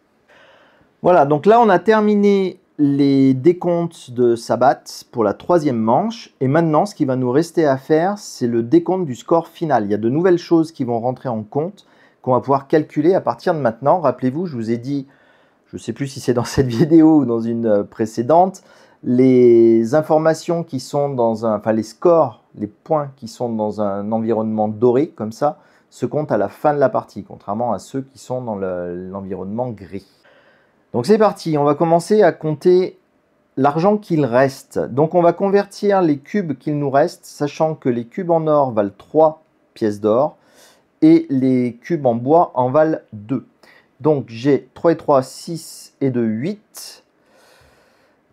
Voilà, donc là, on a terminé les décomptes de Sabbat pour la 3e manche. Et maintenant, ce qui va nous rester à faire, c'est le décompte du score final. Il y a de nouvelles choses qui vont rentrer en compte, qu'on va pouvoir calculer à partir de maintenant. Rappelez-vous, je vous ai dit, je ne sais plus si c'est dans cette vidéo ou dans une précédente, les informations qui sont dans un... Enfin, les scores, les points qui sont dans un environnement doré, comme ça, se comptent à la fin de la partie, contrairement à ceux qui sont dans l'environnement gris. Donc c'est parti, on va commencer à compter l'argent qu'il reste. Donc on va convertir les cubes qu'il nous reste, sachant que les cubes en or valent 3 pièces d'or et les cubes en bois en valent 2. Donc j'ai 3 et 3, 6 et 2, 8.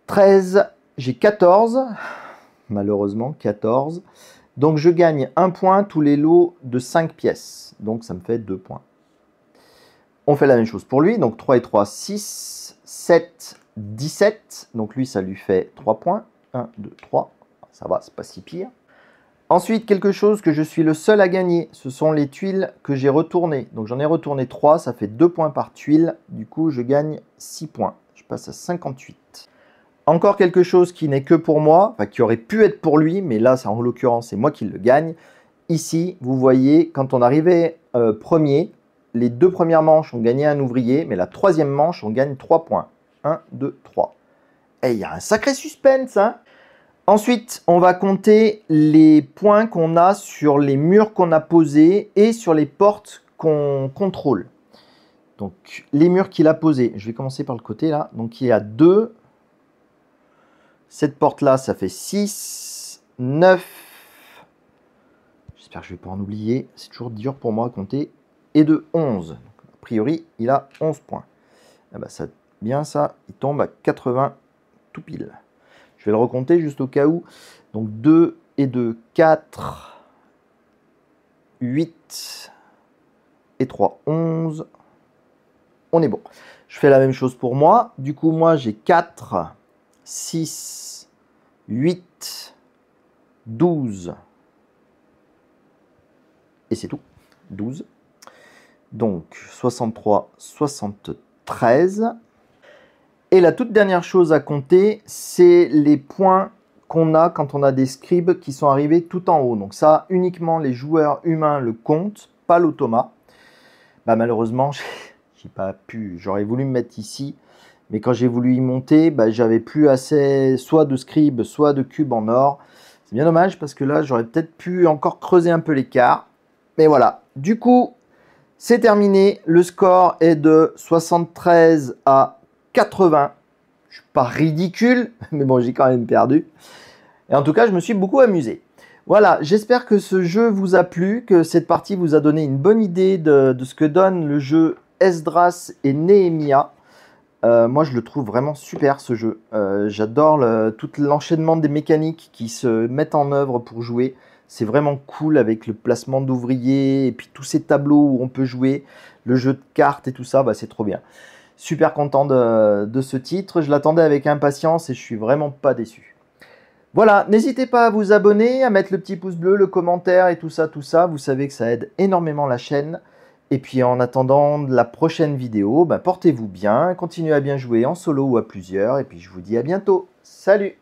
13, j'ai 14. Malheureusement, 14. Donc je gagne 1 point tous les lots de 5 pièces. Donc ça me fait 2 points. On fait la même chose pour lui. Donc 3 et 3, 6, 7, 17. Donc lui, ça lui fait 3 points. 1, 2, 3. Ça va, c'est pas si pire. Ensuite, quelque chose que je suis le seul à gagner, ce sont les tuiles que j'ai retournées. Donc j'en ai retourné 3, ça fait 2 points par tuile. Du coup, je gagne 6 points. Je passe à 58. Encore quelque chose qui n'est que pour moi, enfin qui aurait pu être pour lui, mais là, en l'occurrence, c'est moi qui le gagne. Ici, vous voyez, quand on arrivait premier, les 2 premières manches, on gagnait un ouvrier, mais la 3e manche, on gagne 3 points. 1, 2, 3. Et il y a un sacré suspense, hein. Ensuite, on va compter les points qu'on a sur les murs qu'on a posés et sur les portes qu'on contrôle. Donc, les murs qu'il a posés, je vais commencer par le côté là. Donc, il y a 2. Cette porte-là, ça fait 6, 9. J'espère que je ne vais pas en oublier. C'est toujours dur pour moi à compter. Et de 11. Donc, a priori, il a 11 points. Ah bah, ça, bien ça, il tombe à 80 tout pile. Je vais le recompter juste au cas où. Donc 2 et 2, 4, 8 et 3, 11. On est bon. Je fais la même chose pour moi. Du coup, moi, j'ai 4, 6, 8, 12. Et c'est tout. 12. Donc 63, 73. Et la toute dernière chose à compter, c'est les points qu'on a quand on a des scribes qui sont arrivés tout en haut. Donc ça, uniquement les joueurs humains le comptent, pas l'automa. Bah, malheureusement, j'ai pas pu. J'aurais voulu me mettre ici, mais quand j'ai voulu y monter, bah, j'avais plus assez soit de scribes, soit de cubes en or. C'est bien dommage parce que là, j'aurais peut-être pu encore creuser un peu l'écart. Mais voilà. Du coup, c'est terminé. Le score est de 73 à 80. Je ne suis pas ridicule, mais bon, j'ai quand même perdu. Et en tout cas, je me suis beaucoup amusé. Voilà, j'espère que ce jeu vous a plu, que cette partie vous a donné une bonne idée de ce que donne le jeu Esdras et Nehemia. Moi, je le trouve vraiment super, ce jeu. J'adore tout l'enchaînement des mécaniques qui se mettent en œuvre pour jouer. C'est vraiment cool avec le placement d'ouvriers et puis tous ces tableaux où on peut jouer, le jeu de cartes et tout ça, bah, c'est trop bien. Super content de ce titre, je l'attendais avec impatience et je suis vraiment pas déçu. Voilà, n'hésitez pas à vous abonner, à mettre le petit pouce bleu, le commentaire et tout ça, vous savez que ça aide énormément la chaîne. Et puis en attendant la prochaine vidéo, bah, portez-vous bien, continuez à bien jouer en solo ou à plusieurs et puis je vous dis à bientôt. Salut!